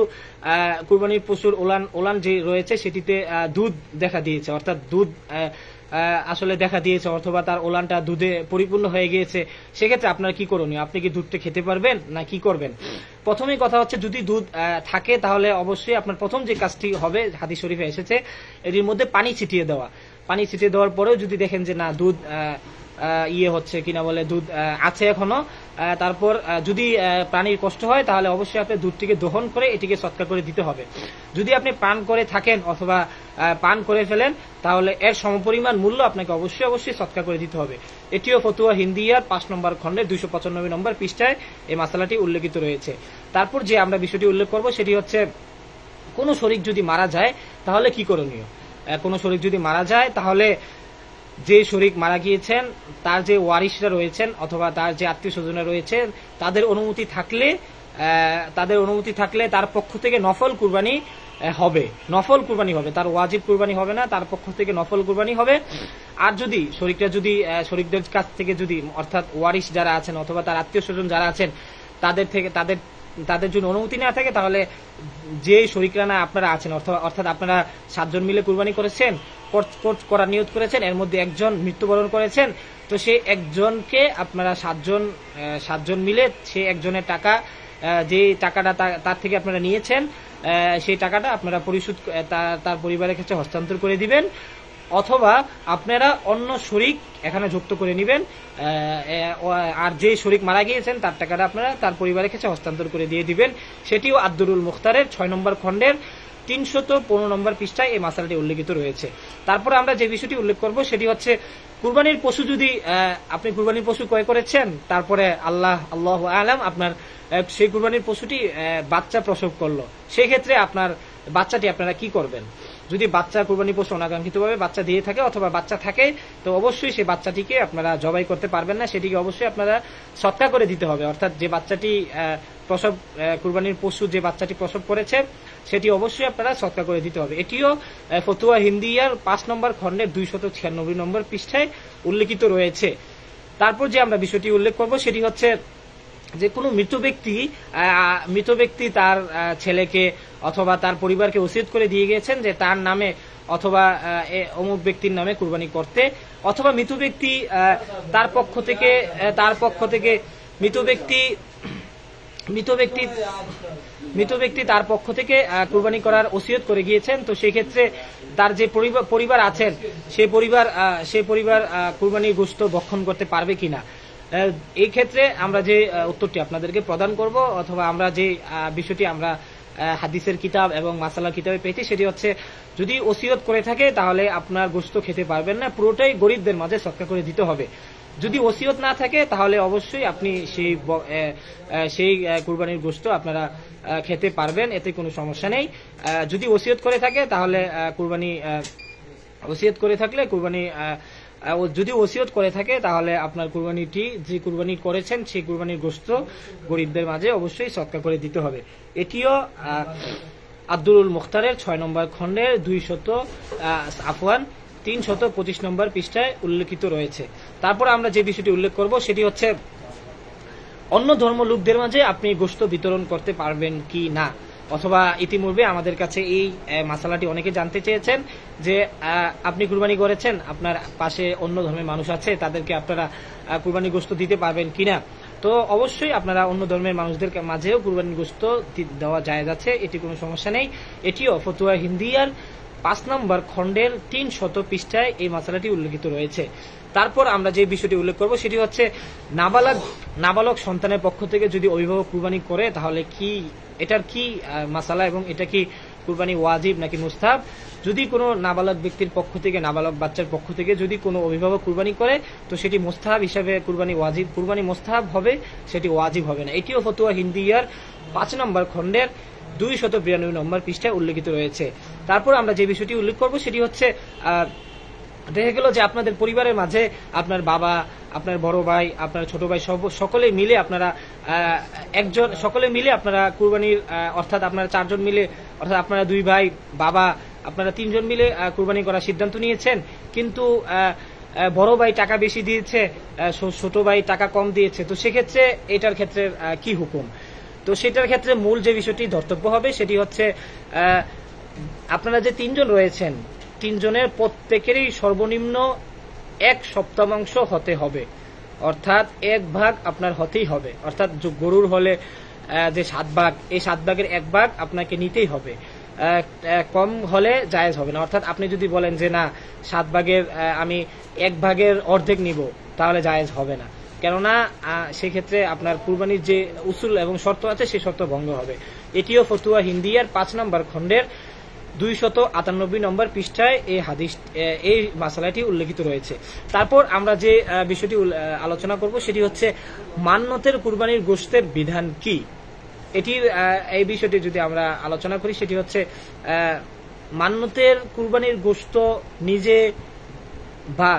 Speaker 1: কুরবানির পশুর ওলান যে রয়েছে সেটিতে দুধ দেখা দিয়েছে, অর্থাৎ দুধ আসলে দেখা দিয়েছে, অথবা তার ওলানটা দুধে পরিপূর্ণ হয়ে গিয়েছে। সেক্ষেত্রে আপনার কি করণীয়? আপনি কি দুধটা খেতে পারবেন না কি করবেন? প্রথমেই কথা হচ্ছে, যদি দুধ থাকে তাহলে অবশ্যই আপনার প্রথম যে কাজটি হবে, হাদিস শরীফে এসেছে, এটির মধ্যে পানি ছিটিয়ে দেওয়া। পানি ছিটিয়ে দেওয়ার পরেও যদি দেখেন যে না, দুধ হচ্ছে কিনা বলে, দুধ আছে এখনো, তারপর যদি প্রাণীর কষ্ট হয় তাহলে অবশ্যই আপনি দুধটিকে দহন করে এটিকে সৎকার করে দিতে হবে। যদি আপনি পান করে থাকেন অথবা পান করে ফেলেন, তাহলে এর সমপরিমাণ মূল্য আপনাকে অবশ্যই সৎকার করে দিতে হবে। এটিও ফতুয়া হিন্দিয়ার 5 নম্বর খণ্ডের 295 নম্বর পৃষ্ঠায় এই মাসালাটি উল্লেখিত রয়েছে। তারপর যে আমরা বিষয়টি উল্লেখ করব সেটি হচ্ছে, কোনো শরীক যদি মারা যায় তাহলে কি করণীয়? কোনো শরীক যদি মারা যায় তাহলে যে শরীক মারা গিয়েছেন তার যে ওয়ারিশরা রয়েছেন অথবা তার যে আত্মীয় স্বজনরা রয়েছেন, তাদের অনুমতি থাকলে তার পক্ষ থেকে নফল কুরবানি হবে, তার ওয়াজিব কুরবানি হবে না, তার পক্ষ থেকে নফল কুরবানি হবে। আর যদি শরীকদের কাছ থেকে যদি, অর্থাৎ ওয়ারিশ যারা আছেন অথবা তার আত্মীয় স্বজন যারা আছেন, তাদের জন্য অনুমতি না থাকে, তাহলে যে শরীকরা না আপনারা আছেন, অর্থাৎ আপনারা 7 জন মিলে কুরবানি করার নিয়ত করেছেন, এর মধ্যে একজন মৃত্যুবরণ করেছেন, তো সেই একজনকে আপনারা 7 জন মিলে সেই একজনের টাকা, যে টাকাটা তার থেকে আপনারা নিয়েছেন, সেই টাকাটা আপনারা পরিশোধ তার পরিবারের কাছে হস্তান্তর করে দিবেন, অথবা আপনারা অন্য শরীক এখানে যুক্ত করে নেবেন, আর যে শরীক মারা গিয়েছেন তার টাকাটা আপনারা তার পরিবারের কাছে হস্তান্তর করে দিয়ে দিবেন। সেটিও আদ-দুরুল মুখতারের 6 নম্বর খণ্ডের 315 নম্বর পৃষ্ঠায় এই মাসালাটি উল্লেখিত রয়েছে। তারপরে আমরা যে বিষয়টি উল্লেখ করব সেটি হচ্ছে, কুরবানির পশু যদি আপনি কুরবানির পশু ক্রয় করেছেন, তারপরে আল্লাহু আলাম আপনার সেই কুরবানির পশুটি বাচ্চা প্রসব করলো, সেই ক্ষেত্রে আপনার বাচ্চাটি আপনারা কি করবেন? যদি বাচ্চা কুরবানি পশু অনাকাঙ্ক্ষিতভাবে বাচ্চা দিয়ে থাকে অথবা বাচ্চা থাকে, তো অবশ্যই সেই বাচ্চাটিকে আপনারা জবাই করতে পারবেন না, সেটিকে অবশ্যই আপনারা সৎকার করে দিতে হবে। অর্থাৎ যে বাচ্চাটি কুরবানির পশু যে বাচ্চাটি প্রসব করেছে সেটি অবশ্যই আপনারা সৎকার করে দিতে হবে। এটিও ফতুয়া হিন্দিয়ার 5 নম্বর খণ্ডের 296 নম্বর পৃষ্ঠায় উল্লেখিত রয়েছে। তারপর যে আমরা বিষয়টি উল্লেখ করব সেটি হচ্ছে, যে কোনো মৃত ব্যক্তি তার ছেলেকে অথবা তার পরিবারকে ওসিয়ত করে দিয়ে গিয়েছেন যে তার নামে অথবা অমুক ব্যক্তির নামে কুরবানি করতে, অথবা মৃত ব্যক্তি তার পক্ষ থেকে তার পক্ষ থেকে কুরবানি করার ওসিয়ত করে গিয়েছেন, তো সেই ক্ষেত্রে তার যে পরিবার আছেন সেই পরিবার কুরবানির গোশত ভক্ষণ করতে পারবে কিনা, এই ক্ষেত্রে আমরা যে উত্তরটি আপনাদেরকে প্রদান করব, অথবা আমরা যে বিষয়টি আমরা হাদিসের কিতাব এবং মাসালার কিতাবে পেয়েছি, সেটি হচ্ছে, যদি ওসিয়ত করে থাকে তাহলে আপনার গোশত খেতে পারবেন না, পুরোটাই গরিবদের মাঝে সদকা করে দিতে হবে। যদি ওসিয়ত না থাকে তাহলে অবশ্যই আপনি সেই কুরবানির গোশত আপনারা খেতে পারবেন, এতে কোনো সমস্যা নেই। যদি ওসিয়ত করে থাকে তাহলে যদি ওসিয়ত করে থাকে তাহলে আপনার কুরবানিটি, যে কুরবানি করেছেন সেই কুরবানির গোশত গরিবদের মাঝে অবশ্যই সদকা করে দিতে হবে। এটিও আদ-দুরুল মুখতারের 6 নম্বর খণ্ডের 325 নম্বর পৃষ্ঠায় উল্লেখিত রয়েছে। তারপর আমরা যে বিষয়টি উল্লেখ করব সেটি হচ্ছে, অন্য ধর্ম লোকদের মাঝে আপনি গোশত বিতরণ করতে পারবেন কি না, অথবা ইতিপূর্বে আমাদের কাছে এই মাসালাটি অনেকে জানতে চেয়েছেন যে আপনি কুরবানি করেছেন, আপনার পাশে অন্য ধর্মের মানুষ আছে, তাদেরকে আপনারা কুরবানি গোশত দিতে পারবেন কিনা। তো অবশ্যই আপনারা অন্য ধর্মের মানুষদের মাঝেও কুরবানি গোশত দেওয়া জায়েজ আছে, এটি কোনো সমস্যা নেই। এটিও ফতুয়া হিন্দিয়ার 5 নম্বর খণ্ডের 300 পৃষ্ঠায় এই মাসালাটি উল্লেখিত রয়েছে। তারপর আমরা যে বিষয়টি উল্লেখ করব সেটি হচ্ছে, নাবালক সন্তানের পক্ষ থেকে যদি অভিভাবক কুরবানি করে তাহলে এটার কি মাসালা, এবং এটা কি কুরবানি ওয়াজিব নাকি মুস্তাহাব? যদি কোনো নাবালক ব্যক্তির পক্ষ থেকে, নাবালক বাচ্চার পক্ষ থেকে যদি কোনো অভিভাবক কুরবানি করে, তো সেটি মুস্তাহাব হিসাবে কুরবানি মুস্তাহাব হবে, সেটি ওয়াজিব হবে না। এটিও ফতুয়া হিন্দিয়ার 5 নম্বর খণ্ডের 292 নম্বর পৃষ্ঠায় উল্লেখিত রয়েছে। তারপর আমরা যে বিষয়টি উল্লেখ করব সেটি হচ্ছে, দেখা গেল যে আপনাদের পরিবারের মাঝে আপনার বাবা, আপনার বড় ভাই, আপনার ছোট ভাই সকলে মিলে আপনারা কুরবানির, অর্থাৎ আপনারা 4 জন মিলে, অর্থাৎ আপনারা 2 ভাই, বাবা, আপনারা 3 জন মিলে কুরবানি করার সিদ্ধান্ত নিয়েছেন, কিন্তু বড় ভাই টাকা বেশি দিয়েছে, ছোট ভাই টাকা কম দিয়েছে, তো সেক্ষেত্রে এটার ক্ষেত্রে কি হুকুম? তো সেটার ক্ষেত্রে মূল যে বিষয়টি ধর্তব্য হবে সেটি হচ্ছে আপনারা যে 3 জন রয়েছেন 3 জনের প্রত্যেকেরই সর্বনিম্ন 1/7 হতে হবে, অর্থাৎ 1 ভাগ আপনার হতেই হবে। অর্থাৎ গরুর হলে যে 7 ভাগ, এই 7 ভাগের 1 ভাগ আপনাকে নিতেই হবে, কম হলে জায়েজ হবে না। অর্থাৎ আপনি যদি বলেন যে না 7 ভাগের আমি 1 ভাগের অর্ধেক নিব, তাহলে জায়েজ হবে না, কেননা সেক্ষেত্রে আপনার কুরবানির যে উসুল এবং শর্ত আছে সেই শর্ত ভঙ্গ হবে। এটিও ফতুয়া হিন্দিয়ার 5 নম্বর খণ্ডের 298 নম্বর পৃষ্ঠায় এই মাসালাটি উল্লেখিত রয়েছে। তারপর আমরা যে বিষয়টি আলোচনা করব সেটি হচ্ছে মান্নতের কুরবানির গোশতের বিধান কি। এই বিষয়টি যদি আমরা আলোচনা করি সেটি হচ্ছে মান্নতের কুরবানির গোশত নিজে বা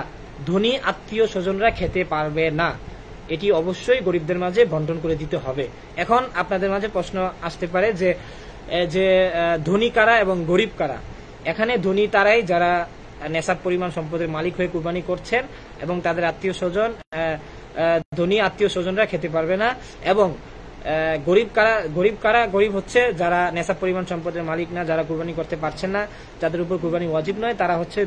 Speaker 1: ধনী আত্মীয় স্বজনরা খেতে পারবে না, এটি অবশ্যই গরিবদের মাঝে বন্টন করে দিতে হবে। এখন আপনাদের মাঝে প্রশ্ন আসতে পারে যে ধনী কারা এবং গরিব কারা। এখানে ধনী তারাই যারা নেশাব পরিমাণ সম্পদের মালিক হয়ে কুরবানি করছেন এবং তাদের আত্মীয় স্বজন, ধনী আত্মীয় স্বজনরা খেতে পারবে না। এবং গরিব হচ্ছে যারা নেশাব পরিমাণ সম্পদের মালিক না, যারা কুরবানি করতে পারছেন না, যাদের উপর কুরবানি ওয়াজিব নয়, তারা হচ্ছে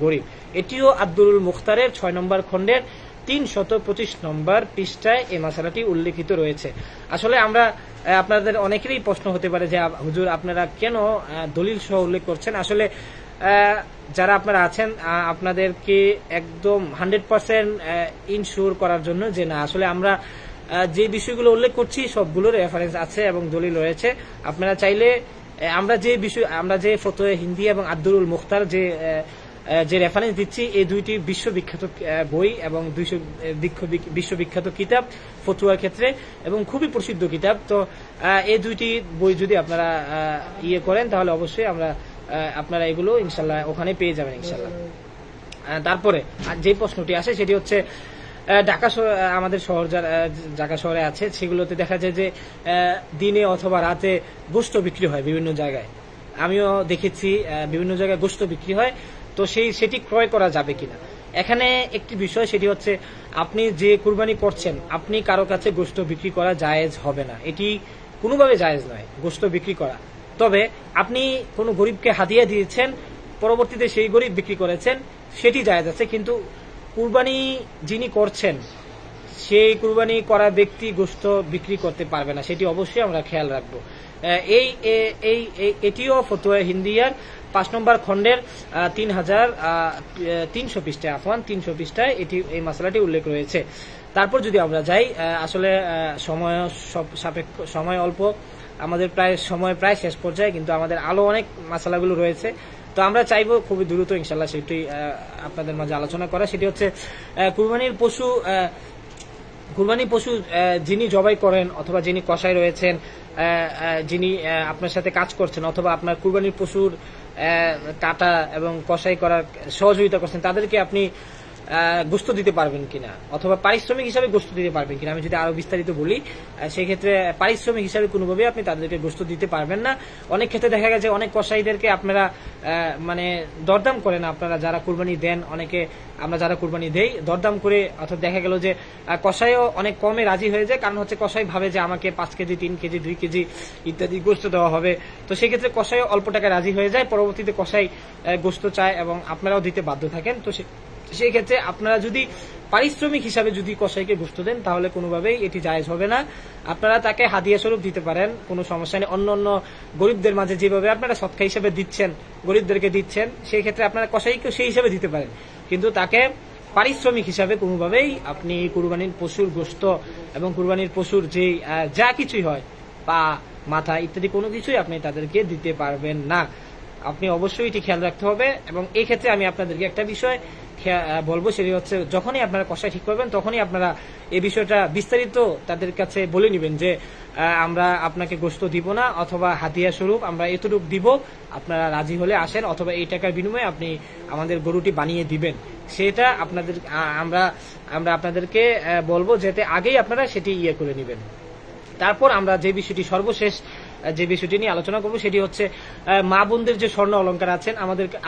Speaker 1: গরিব। এটিও আব্দুল মুখতারের 6 নম্বর খণ্ডের 325 নম্বর পৃষ্ঠায় এই মাসালাটি উল্লেখিত রয়েছে। আসলে আমরা আপনাদের অনেকেরই প্রশ্ন হতে পারে যে হুজুর আপনারা কেন দলিল সহ উল্লেখ করছেন। আসলে যারা আপনারা আছেন আপনাদেরকে একদম 100% ইনশিওর করার জন্য যে না আসলে আমরা যে বিষয়গুলো উল্লেখ করছি সবগুলোর রেফারেন্স আছে এবং দলিল রয়েছে। আপনারা চাইলে আমরা যে ফতোয়া হিন্দি এবং আব্দুল মুখতার যে রেফারেন্স দিচ্ছি, এই দুইটি বিশ্ববিখ্যাত বই এবং বিশ্ববিখ্যাত কিতাব ফতুয়ার ক্ষেত্রে এবং খুবই প্রসিদ্ধ কিতাব। তো এই দুইটি বই যদি আপনারা করেন তাহলে অবশ্যই আপনারা এগুলো ইনশাল্লাহ ওখানে পেয়ে যাবেন ইনশাল্লাহ। তারপরে যে প্রশ্নটি আসে সেটি হচ্ছে আমাদের ঢাকা শহরে আছে, সেগুলোতে দেখা যায় যে দিনে অথবা রাতে গোশত বিক্রি হয় বিভিন্ন জায়গায়। আমিও দেখেছি বিভিন্ন জায়গায় গোশত বিক্রি হয়। তো সেটি ক্রয় করা যাবে কিনা। এখানে একটি বিষয় সেটি হচ্ছে আপনি যে কুরবানি করছেন আপনি কারো কাছে গোশত বিক্রি করা জায়েজ হবে না, এটি কোনোভাবে জায়েজ নয় গোশত বিক্রি করা। তবে আপনি কোনো গরিবকে হাদিয়া দিয়েছেন, পরবর্তীতে সেই গরিব বিক্রি করেছেন, সেটি জায়েজ আছে। কিন্তু কুরবানি যিনি করছেন সেই কুরবানি করা ব্যক্তি গোশত বিক্রি করতে পারবে না, সেটি অবশ্যই আমরা খেয়াল রাখবো। এটিও ফতোয়া হিন্দিয়ার 5 নম্বর খণ্ডের 300 পৃষ্ঠায় 300 পৃষ্ঠায় এই মাসালাটি উল্লেখ রয়েছে। তারপর যদি আমরা যাই, আসলে সময় অল্প, আমাদের সময় প্রায় শেষ পর্যায়ে, কিন্তু আমাদের আলো অনেক মাসালাগুলো রয়েছে। তো আমরা চাইবো খুবই দ্রুত ইনশাল্লাহ সেটি আপনাদের মাঝে আলোচনা করা। সেটি হচ্ছে কুরবানি পশু যিনি জবাই করেন অথবা যিনি কসাই রয়েছেন, যিনি আপনার সাথে কাজ করছেন অথবা আপনার কুরবানির পশুর কাটা এবং কসাই করার সহযোগিতা করছেন, তাদেরকে আপনি গোশত দিতে পারবেন কিনা অথবা পারিশ্রমিক হিসাবে গোশত দিতে পারবেন কিনা। আমি যদি আরো বিস্তারিত বলি, সেক্ষেত্রে পারিশ্রমিক হিসাবে কোনোভাবে আপনি তাদেরকে গোশত দিতে পারবেন না। অনেক ক্ষেত্রে দেখা গেছে অনেক কসাইদেরকে আপনারা মানে দরদাম করেন, আপনারা যারা কুরবানি দেন, আমরা যারা কুরবানি দেই দরদাম করে, অর্থাৎ দেখা গেল যে কসাইও অনেক কমে রাজি হয়ে যায়। কারণ হচ্ছে কসাই ভাবে যে আমাকে 5 কেজি 3 কেজি 2 কেজি ইত্যাদি গোশত দেওয়া হবে। তো সেক্ষেত্রে কসাইও অল্প টাকায় রাজি হয়ে যায়, পরবর্তীতে কসাই গোশত চায় এবং আপনারাও দিতে বাধ্য থাকেন। তো সেই ক্ষেত্রে আপনারা যদি পারিশ্রমিক হিসাবে যদি কসাইকে গোশত দেন তাহলে কোনোভাবেই এটি জায়েজ হবে না। আপনারা তাকে হাদিয়া স্বরূপ দিতে পারেন, কোনো সমস্যা নেই। অন্য গরিবদের মাঝে যেভাবে আপনারা সদকা হিসাবে দিচ্ছেন, গরিবদেরকে দিচ্ছেন, সেই ক্ষেত্রে আপনারা কসাইকেও সেই হিসাবে দিতে পারেন, কিন্তু তাকে পারিশ্রমিক হিসাবে কোনোভাবেই আপনি কুরবানির পশুর গোশত এবং কুরবানির পশুর যে যা কিছুই হয়, পা মাথা ইত্যাদি কোনো কিছুই আপনি তাদেরকে দিতে পারবেন না। আপনি অবশ্যই এটি খেয়াল রাখতে হবে। এবং এই ক্ষেত্রে আমি আপনাদেরকে একটা বিষয় বলবো, সেটি হচ্ছে যখনই আপনারা কসাই ঠিক করবেন তখনই আপনারা এই বিষয়টা বিস্তারিত তাদের কাছে বলে নেবেন যে আমরা আপনাকে গোশত দিব না, অথবা হাদিয়া স্বরূপ আমরা এতটুকু দিব, আপনারা রাজি হলে আসেন, অথবা এই টাকার বিনিময়ে আপনি আমাদের গরুটি বানিয়ে দিবেন। সেটা আমরা আপনাদেরকে বলবো, যাতে আগেই আপনারা সেটি করে নেবেন। তারপর আমরা যে বিষয়টি সর্বশেষ যে বিষয়টি নিয়ে আলোচনা করব সেটি হচ্ছে মা বোনদের যে স্বর্ণ অলংকার আছেন।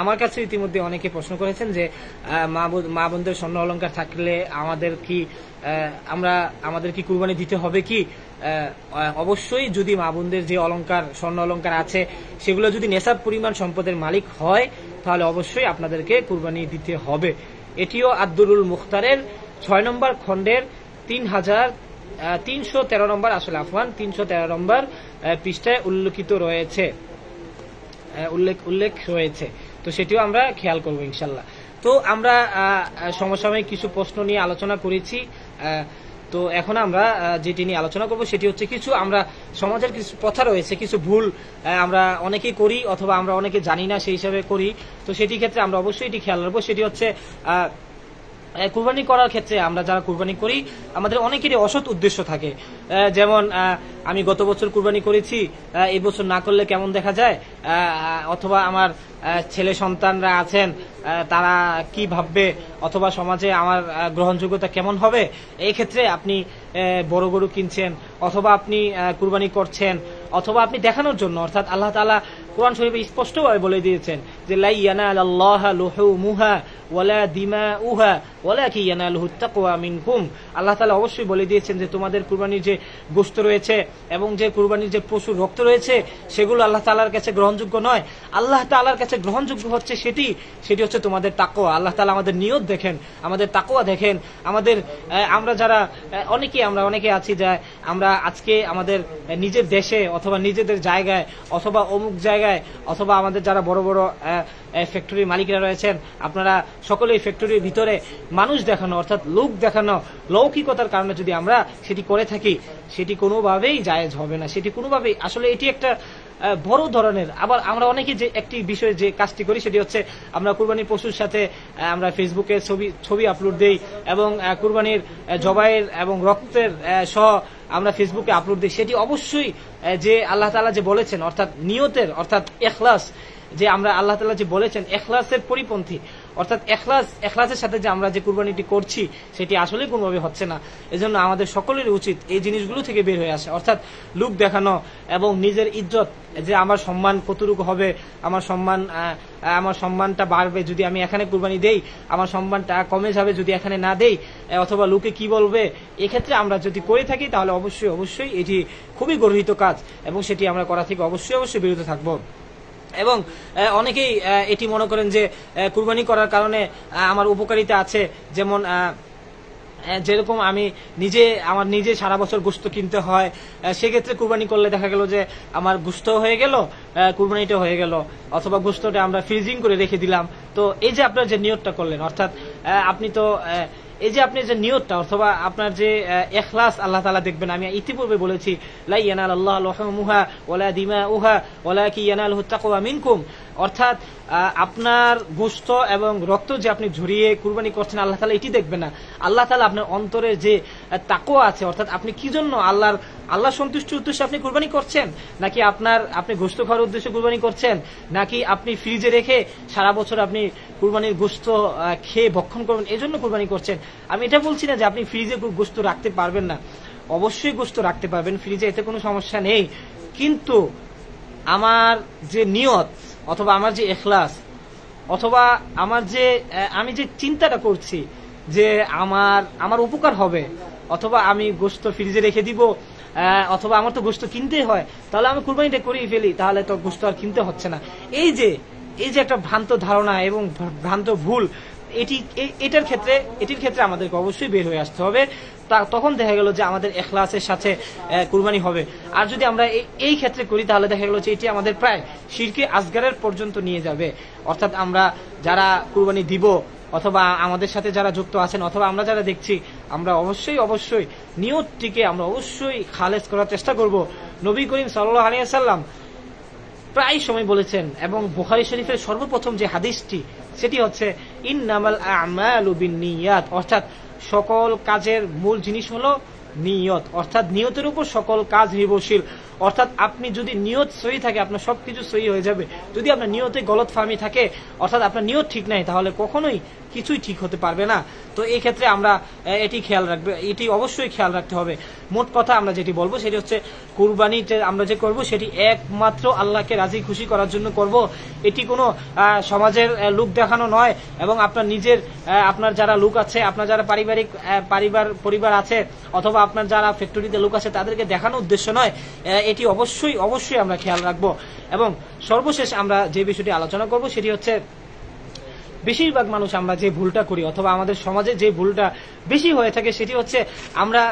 Speaker 1: আমার কাছে ইতিমধ্যে অনেকে প্রশ্ন করেছেন যে মা বোনদের স্বর্ণ অলংকার থাকলে আমাদের কি কুরবানি দিতে হবে কি? অবশ্যই যদি মা বোনদের যে অলংকার স্বর্ণ অলংকার আছে সেগুলো যদি নেশাব পরিমাণ সম্পদের মালিক হয় তাহলে অবশ্যই আপনাদেরকে কুরবানি দিতে হবে। এটিও আদ-দুরুল মুখতারের 6 নম্বর খণ্ডের 313 নম্বর 313 নম্বর পৃষ্ঠায় উল্লেখ রয়েছে। তো সেটিও আমরা খেয়াল করব ইনশাল্লাহ। তো আমরা সমসাময়িক কিছু প্রশ্ন নিয়ে আলোচনা করেছি। তো এখন আমরা যেটি নিয়ে আলোচনা করব সেটি হচ্ছে কিছু আমরা সমাজের কিছু প্রথা রয়েছে, কিছু ভুল আমরা অনেকেই করি অথবা আমরা অনেকে জানি না সেই হিসাবে করি। তো সেটি ক্ষেত্রে আমরা অবশ্যই এটি খেয়াল রাখবো। সেটি হচ্ছে কুরবানি করার ক্ষেত্রে আমরা যারা কুরবানি করি আমাদের অনেকেরই অসৎ উদ্দেশ্য থাকে। যেমন আমি গত বছর কুরবানি করেছি, এই বছর না করলে কেমন দেখা যায়, অথবা আমার ছেলে সন্তানরা আছেন তারা কি ভাববে, অথবা সমাজে আমার গ্রহণযোগ্যতা কেমন হবে। এই ক্ষেত্রে আপনি বড় গরু কিনছেন অথবা আপনি কুরবানি করছেন অথবা আপনি দেখানোর জন্য, অর্থাৎ আল্লাহ তাআলা কোরআন শরীফে স্পষ্টভাবে বলে দিয়েছেন যে লা ইয়ানালাল্লাহা লুহুমুহা ওয়ালা দিমাউহা ওয়ালাকিন ইয়ানালুহুত তাকওয়া মিনকুম। আল্লাহ তাআলা অবশ্যই বলে দিয়েছেন যে তোমাদের কুরবানির যে গোশত রয়েছে এবং যে কুরবানির যে পশুর রক্ত রয়েছে সেগুলো আল্লাহ তাআলার কাছে গ্রহণযোগ্য নয়। আল্লাহ তাআলার কাছে গ্রহণযোগ্য হচ্ছে সেটি হচ্ছে তোমাদের তাকওয়া। আল্লাহ তাআলা আমাদের নিয়ত দেখেন, আমাদের তাকওয়া দেখেন। আমরা যারা অনেকে আছি যে আমরা আজকে আমাদের নিজের দেশে অথবা নিজেদের জায়গায় অথবা অমুক জায়গায় অথবা আমাদের যারা বড় বড় ফ্যাক্টরির মালিকরা রয়েছেন আপনারা সকলেই ফ্যাক্টরির ভিতরে মানুষ দেখানো অর্থাৎ লোক দেখানো লৌকিকতার কারণে যদি আমরা সেটি করে থাকি সেটি কোনোভাবেই জায়েজ হবে না। সেটি কোনোভাবেই, আসলে এটি একটা বড় ধরনের। আবার আমরা অনেকে যে একটি বিষয়ে যে কাজটি করি সেটি হচ্ছে আমরা কুরবানির পশুর সাথে আমরা ফেসবুকে ছবি আপলোড দেই এবং কুরবানির জবাইয়ের এবং রক্তের সহ আমরা ফেসবুকে আপলোড দিই। সেটি অবশ্যই যে আল্লাহ তাআলা যে বলেছেন অর্থাৎ নিয়তের অর্থাৎ ইখলাস, যে আমরা আল্লাহ তাআলা যে বলেছেন ইখলাসের পরিপন্থী, অর্থাৎ ইখলাসের সাথে যে আমরা যে কুরবানিটি করছি সেটি আসলে কোনোভাবে হচ্ছে না। এজন্য আমাদের সকলের উচিত এই জিনিসগুলো থেকে বের হয়ে আসা, অর্থাৎ লোক দেখানো এবং নিজের ইজ্জত, যে আমার সম্মান কতটুকু হবে, আমার সম্মানটা বাড়বে যদি আমি এখানে কুরবানি দেই, আমার সম্মানটা কমে যাবে যদি এখানে না দেই, অথবা লোকে কি বলবে। এক্ষেত্রে আমরা যদি করে থাকি তাহলে অবশ্যই এটি খুবই গর্হিত কাজ এবং সেটি আমরা করা থেকে অবশ্যই বিরত থাকবো। এবং অনেকেই এটি মনে করেন যে কুরবানি করার কারণে আমার উপকারিতা আছে, যেমন যেরকম আমার নিজে সারা বছর গোশত কিনতে হয়, সেক্ষেত্রে কুরবানি করলে দেখা গেল যে আমার গোশত হয়ে গেল, কুরবানিটা হয়ে গেল, অথবা গোশতটা আমরা ফ্রিজিং করে রেখে দিলাম। তো এই যে আপনার যে নিয়তটা করলেন, অর্থাৎ আপনি তো এই যে আপনি যে নিয়তটা অথবা আপনার যে ইখলাস আল্লাহ তাআলা দেখবেন। আমি ইতিপূর্বে বলেছি লা ইয়ানালাল্লাহু লুহুমুহা ওয়ালা দিমাউহা ওয়ালাকিন ইয়ানালুহুত তাকওয়া মিনকুম, অর্থাৎ আপনার গোশত এবং রক্ত যে আপনি ঝরিয়ে কুরবানি করছেন আল্লাহ তাআলা এটি দেখবেন না। আল্লাহ তাআলা আপনার অন্তরে যে তাকওয়া আছে, অর্থাৎ আপনি কি জন্য আল্লাহ সন্তুষ্টির উদ্দেশ্যে আপনি কুরবানি করছেন, নাকি আপনি গোশত খাওয়ার উদ্দেশ্যে কুরবানি করছেন, নাকি আপনি ফ্রিজে রেখে সারা বছর আপনি কুরবানির গোশত খেয়ে ভক্ষণ করবেন এই জন্য কুরবানি করছেন। আমি এটা বলছি না যে আপনি ফ্রিজে গোশত রাখতে পারবেন না, অবশ্যই গোশত রাখতে পারবেন ফ্রিজে, এতে কোনো সমস্যা নেই। কিন্তু আমার যে নিয়ত অথবা আমার যে ইখলাস অথবা আমি যে চিন্তাটা করছি যে আমার উপকার হবে, অথবা আমি গোশত ফ্রিজে রেখে দিব, অথবা আমার তো গোশত কিনতেই হয়, তাহলে আমি কুরবানিটা করেই ফেলি, তাহলে তো গোশত আর কিনতে হচ্ছে না। এই যে একটা ভ্রান্ত ধারণা এবং ভ্রান্ত ভুল, এটির ক্ষেত্রে আমাদেরকে অবশ্যই বের হয়ে আসতে হবে। তখন দেখা গেল যে আমাদের ইখলাসের সাথে কুরবানি হবে। আর যদি আমরা এই ক্ষেত্রে করি তাহলে দেখা গেল যে এটি আমাদের প্রায় শিরকে আসগারের পর্যন্ত নিয়ে যাবে। অর্থাৎ আমরা যারা কুরবানি দিব অথবা আমাদের সাথে যারা যুক্ত আছেন অথবা আমরা যারা দেখছি, আমরা অবশ্যই নিয়তটিকে আমরা অবশ্যই খালেস করার চেষ্টা করব। নবী করিম সাল্লাল্লাহু আলাইহি ওয়াসাল্লাম প্রায় সময় বলেছেন, এবং বুখারী শরীফের সর্বপ্রথম যে হাদিসটি সেটি হচ্ছে ইন্নামাল আমালু বিন্নিয়াত, অর্থাৎ সকল কাজের মূল জিনিস হলো নিয়ত, অর্থাৎ নিয়তের উপর সকল কাজ নির্ভরশীল। অর্থাৎ আপনি যদি নিয়ত সহি থাকে আপনার সবকিছু সহি হয়ে যাবে। যদি আপনার নিয়তে গলতফাহমি থাকে অর্থাৎ আপনার নিয়ত ঠিক নাই তাহলে কখনোই কিছুই ঠিক হতে পারবে না। তো এই ক্ষেত্রে আমরা এটি অবশ্যই খেয়াল রাখতে হবে। মোট কথা আমরা যেটি বলবো সেটি হচ্ছে কুরবানি আমরা যে করব সেটি একমাত্র আল্লাহকে রাজি খুশি করার জন্য করব। এটি কোনো সমাজের লোক দেখানো নয়, এবং আপনার যারা লোক আছে, আপনার যারা পরিবার আছে, অথবা আপনার যারা ফ্যাক্টরিতে লোক আছে তাদেরকে দেখানোর উদ্দেশ্য নয়। এটি অবশ্যই আমরা খেয়াল রাখবো। এবং সর্বশেষ আমরা যে বিষয়টি আলোচনা করব সেটি হচ্ছে বেশিরভাগ মানুষ আমরা যে ভুলটা করি, অথবা আমাদের সমাজে যে ভুলটা বেশি হয়ে থাকে, সেটি হচ্ছে আমরা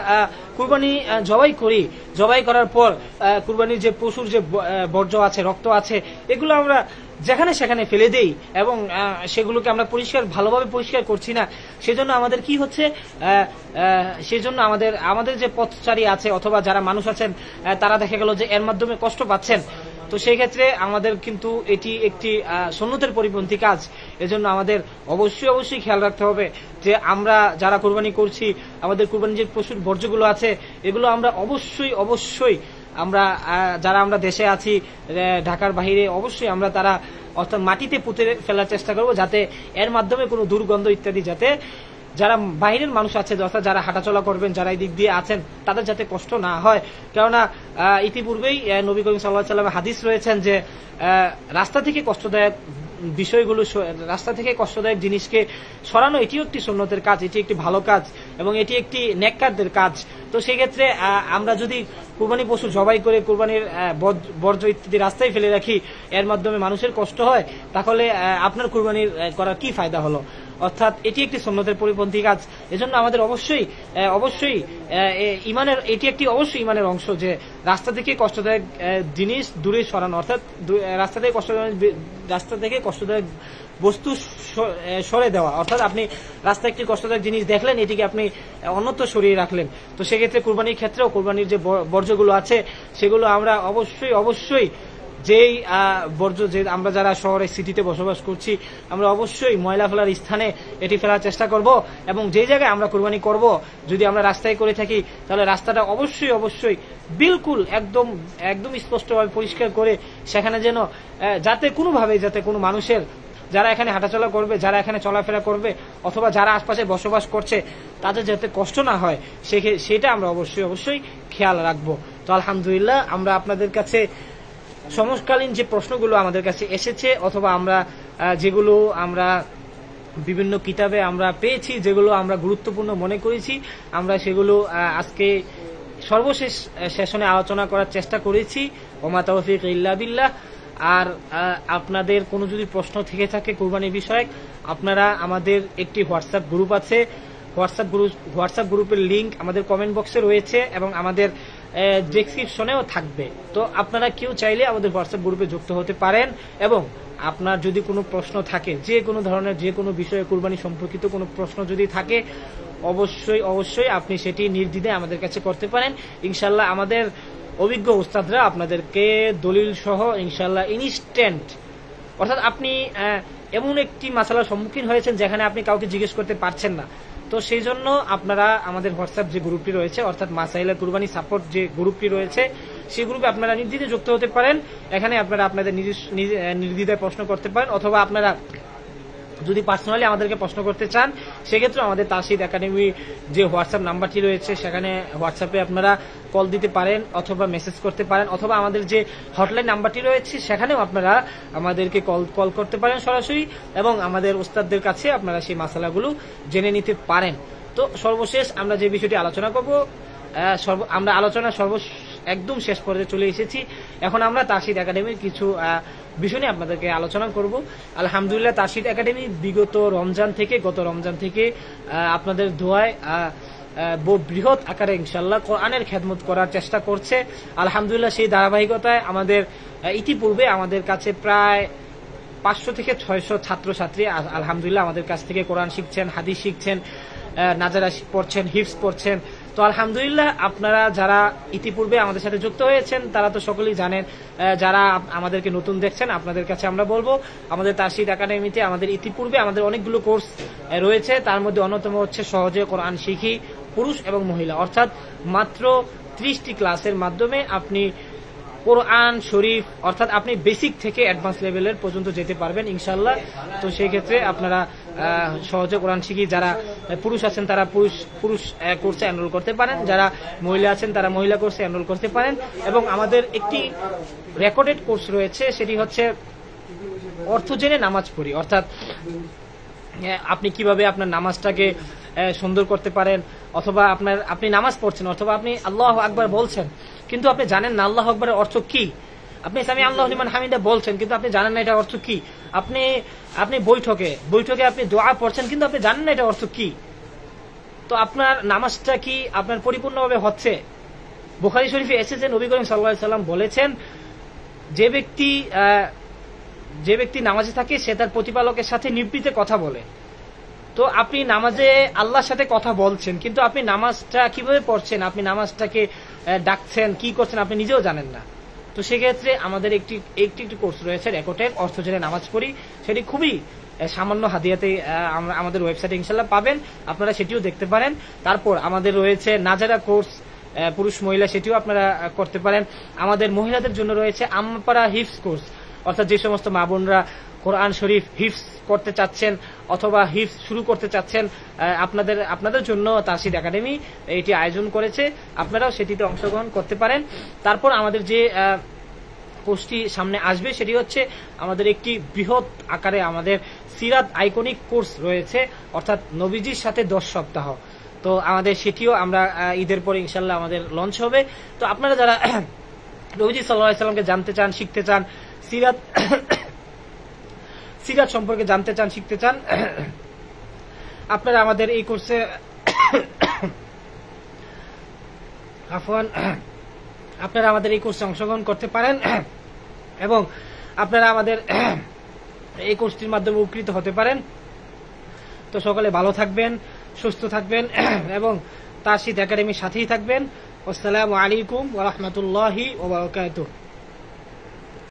Speaker 1: কুরবানি জবাই করার পর কুরবানির যে পশুর যে বর্জ্য আছে, রক্ত আছে, এগুলো আমরা যেখানে সেখানে ফেলে দেই, এবং সেগুলোকে আমরা ভালোভাবে পরিষ্কার করছি না। সেজন্য আমাদের কি হচ্ছে, সেজন্য আমাদের যে পথচারী আছে অথবা যারা মানুষ আছেন তারা দেখা গেল যে এর মাধ্যমে কষ্ট পাচ্ছেন। তো সেই ক্ষেত্রে আমাদের কিন্তু এটি একটি সুন্নতের পরিপন্থী কাজ। এজন্য আমাদের অবশ্যই খেয়াল রাখতে হবে যে আমরা যারা কুরবানি করছি, আমাদের কুরবানির যে পশুর বর্জ্যগুলো আছে এগুলো আমরা অবশ্যই যারা আমরা দেশে আছি, ঢাকার বাহিরে, অবশ্যই আমরা অর্থাৎ মাটিতে পুঁতে ফেলার চেষ্টা করব, যাতে এর মাধ্যমে কোনো দুর্গন্ধ ইত্যাদি যারা বাহিরের মানুষ আছে, অর্থাৎ যারা হাঁটাচলা করবেন, যারা এই দিক দিয়ে আছেন, তাদের যাতে কষ্ট না হয়। কেননা ইতিপূর্বেই নবী করিম সাল্লাল্লাহু আলাইহি ওয়াসাল্লামের হাদিস রয়েছেন যে রাস্তা থেকে কষ্টদায়ক জিনিসকে সরানো এটিও একটি সুন্নতের কাজ, এটি একটি ভালো কাজ, এবং এটি একটি নেককারদের কাজ। তো সেই ক্ষেত্রে আমরা যদি কুরবানি পশু জবাই করে কুরবানির বর্জ্য ইত্যাদি রাস্তায় ফেলে রাখি, এর মাধ্যমে মানুষের কষ্ট হয়, তাহলে আপনার কুরবানির করার কি ফায়দা হলো? অর্থাৎ এটি একটি সুন্নতের পরিপন্থী কাজ। এজন্য আমাদের অবশ্যই এটি একটি ইমানের অংশ যে রাস্তা থেকে কষ্টদায়ক জিনিস দূরে সরানো, অর্থাৎ রাস্তা থেকে কষ্টদায়ক বস্তু সরে দেওয়া। অর্থাৎ আপনি রাস্তায় একটি কষ্টদায়ক জিনিস দেখলেন, এটিকে আপনি অন্যত্র সরিয়ে রাখলেন। তো সেক্ষেত্রে কুরবানির ক্ষেত্রেও কুরবানির যে বর্জ্যগুলো আছে সেগুলো আমরা অবশ্যই যেই বর্জ্য, যে আমরা যারা শহরে সিটিতে বসবাস করছি, আমরা অবশ্যই ময়লা ফেলার স্থানে এটি ফেলার চেষ্টা করব। এবং যেই জায়গায় আমরা কুরবানি করব, যদি আমরা রাস্তায় করে থাকি, তাহলে রাস্তাটা অবশ্যই বিলকুল একদম স্পষ্টভাবে পরিষ্কার করে সেখানে যাতে কোনো মানুষের, যারা এখানে হাঁটাচলা করবে, যারা এখানে চলাফেরা করবে, অথবা যারা আশপাশে বসবাস করছে, তাদের যাতে কষ্ট না হয়, সেটা আমরা অবশ্যই খেয়াল রাখবো। তো আলহামদুলিল্লাহ, আমরা আপনাদের কাছে সমকালীন যে প্রশ্নগুলো আমাদের কাছে এসেছে, অথবা যেগুলো আমরা বিভিন্ন কিতাবে আমরা পেয়েছি, যেগুলো আমরা গুরুত্বপূর্ণ মনে করেছি, আমরা সেগুলো আজকে সর্বশেষ সেশনে আলোচনা করার চেষ্টা করেছি। ওমা তাওফিক ইল্লা বিল্লাহ। আর আপনাদের কোনো যদি প্রশ্ন থেকে থাকে কুরবানি বিষয়ক, আপনারা আমাদের একটি হোয়াটসঅ্যাপ গ্রুপ আছে, হোয়াটসঅ্যাপ গ্রুপের লিংক আমাদের কমেন্ট বক্সে রয়েছে এবং আমাদের ডেসক্রিপশনেও থাকবে। তো আপনারা কেউ চাইলে আমাদের হোয়াটসঅ্যাপ গ্রুপে যুক্ত হতে পারেন, এবং আপনার যদি কোনো প্রশ্ন থাকে, যে কোনো ধরনের যে কোনো বিষয়ে কুরবানি সম্পর্কিত কোনো প্রশ্ন যদি থাকে, অবশ্যই আপনি সেটি নির্দ্বিধায় আমাদের কাছে করতে পারেন। ইনশাল্লাহ আমাদের অভিজ্ঞ উস্তাদরা আপনাদেরকে দলিল সহ ইনশাল্লাহ ইনস্ট্যান্ট, অর্থাৎ আপনি এমন একটি মাসালার সম্মুখীন হয়েছেন যেখানে আপনি কাউকে জিজ্ঞেস করতে পারছেন না, তো সেই জন্য আপনারা আমাদের হোয়াটসঅ্যাপ যে গ্রুপটি রয়েছে, অর্থাৎ মাসাইলা কুরবানি সাপোর্ট যে গ্রুপটি রয়েছে, সেই গ্রুপে আপনারা নির্দ্বিধায় যুক্ত হতে পারেন। এখানে আপনারা আপনাদের নির্দ্বিধায় প্রশ্ন করতে পারেন, অথবা আপনারা যদি পার্সোনালি আমাদেরকে প্রশ্ন করতে চান, সেক্ষেত্রে আমাদের তারশিদ একাডেমি যে হোয়াটসঅ্যাপ নাম্বারটি রয়েছে, সেখানে হোয়াটসঅ্যাপে আপনারা কল দিতে পারেন, অথবা মেসেজ করতে পারেন, অথবা আমাদের যে হটলাইন নাম্বারটি রয়েছে সেখানেও আপনারা আমাদেরকে কল করতে পারেন সরাসরি, এবং আমাদের উস্তাদদের কাছে আপনারা সেই মাসালাগুলো জেনে নিতে পারেন। তো সর্বশেষ আমরা যে বিষয়টি আলোচনা করব, আমরা আলোচনা একদম শেষ পর্যায়ে চলে এসেছি। এখন আমরা তারশিদ একাডেমির কিছু বিষয় নিয়ে আপনাদেরকে আলোচনা করব। আলহামদুলিল্লাহ, তারশিদ একাডেমি গত রমজান থেকে আপনাদের দোয়ায় বৃহৎ আকারে ইনশাল্লাহ কোরআনের খেদমত করার চেষ্টা করছে। আলহামদুলিল্লাহ, সেই ধারাবাহিকতায় ইতিপূর্বে আমাদের কাছে প্রায় 500 থেকে 600 ছাত্রছাত্রী আলহামদুলিল্লাহ আমাদের কাছ থেকে কোরআন শিখছেন, হাদিস শিখছেন, নাজারা পড়ছেন, হিফজ পড়ছেন। তো আলহামদুলিল্লাহ, আপনারা যারা ইতিপূর্বে আমাদের সাথে যুক্ত হয়েছেন তারা তো সকলেই জানেন। যারা আমাদেরকে নতুন দেখছেন, আপনাদের কাছে আমরা বলবো, আমাদের তারশিদ একাডেমিতে ইতিপূর্বে আমাদের অনেকগুলো কোর্স রয়েছে। তার মধ্যে অন্যতম হচ্ছে সহজে কোরআন শিখি, পুরুষ এবং মহিলা, অর্থাৎ মাত্র 30টি ক্লাসের মাধ্যমে আপনি কোরআন শরীফ, অর্থাৎ আপনি বেসিক থেকে অ্যাডভান্স লেভেলের পর্যন্ত যেতে পারবেন ইনশাআল্লাহ। তো সেই ক্ষেত্রে আপনারা সহজে কোরআন শিখি, যারা পুরুষ আছেন তারা পুরুষ কোর্সে এনরোল করতে পারেন, যারা মহিলা আছেন তারা মহিলা কোর্সে এনরোল করতে পারেন। এবং আমাদের একটি রেকর্ডেড কোর্স রয়েছে, সেটি হচ্ছে অর্থ জেনে নামাজ পড়ি, অর্থাৎ আপনি কিভাবে আপনার নামাজটাকে সুন্দর করতে পারেন, অথবা আপনি নামাজ পড়ছেন অথবা আপনি আল্লাহু আকবার বলছেন কিন্তু আপনি জানেন না আল্লাহু আকবারের অর্থ কি, আপনি সামি আল্লাহু লিমান হামিদা বলছেন কিন্তু আপনি জানেন না এটা অর্থ কি, আপনি বৈঠকে আপনি দোয়া পড়ছেন কিন্তু আপনি জানেন না এটা অর্থ কি, তো আপনার নামাজটা কি আপনার পরিপূর্ণভাবে হচ্ছে? বুখারী শরীফে এসেছে নবী করিম সাল্লাল্লাহু আলাইহি সাল্লাম বলেছেন, যে ব্যক্তি নামাজে থাকে সে তার প্রতিপালকের সাথে নিভৃতে কথা বলে। তো আপনি নামাজে আল্লাহর সাথে কথা বলছেন কিন্তু আপনি নামাজটা কিভাবে পড়ছেন, আপনি নামাজটাকে ডাকছেন, কি করছেন আপনি নিজেও জানেন না। তো সেক্ষেত্রে আমাদের একটি কোর্স রয়েছে রেকর্ডের অর্থ জেনে নামাজ পড়ি, সেটি খুবই সামান্য হাদিয়াতে আমাদের ওয়েবসাইটে ইনশাল্লাহ পাবেন, আপনারা সেটিও দেখতে পারেন। তারপর আমাদের রয়েছে নাজারা কোর্স, পুরুষ মহিলা, সেটিও আপনারা করতে পারেন। আমাদের মহিলাদের জন্য রয়েছে আমপাড়া হিফজ কোর্স, অর্থাৎ যে সমস্ত মা বোনরা কোরআন শরীফ হিফজ করতে চাচ্ছেন অথবা হিফজ শুরু করতে চাচ্ছেন, আপনাদের জন্য তারশিদ একাডেমি এটি আয়োজন করেছে, আপনারাও সেটিতে অংশগ্রহণ করতে পারেন। তারপর আমাদের যে কোর্সটি সামনে আসবে সেটি হচ্ছে আমাদের একটি বৃহৎ আকারে আমাদের সিরাত আইকনিক কোর্স রয়েছে, অর্থাৎ নবীজির সাথে 10 সপ্তাহ। তো আমাদের সেটিও আমরা ঈদের পরে ইনশাল্লাহ আমাদের লঞ্চ হবে। তো আপনারা যারা নবীজি সাল্লাল্লাহু আলাইহি সাল্লামকে জানতে চান, শিখতে চান, সিরাত সম্পর্কে জানতে চান, শিখতে চান, আপনারা আমাদের এই কোর্সে অংশগ্রহণ করতে পারেন এবং আপনারা আমাদের এই কোর্সটির মাধ্যমে উপকৃত হতে পারেন। তো সকলে ভালো থাকবেন, সুস্থ থাকবেন এবং তারশিদ একাডেমির সাথেই থাকবেন। আসসালামু আলাইকুম ওয়া রাহমাতুল্লাহি ওয়া বারাকাতুহু।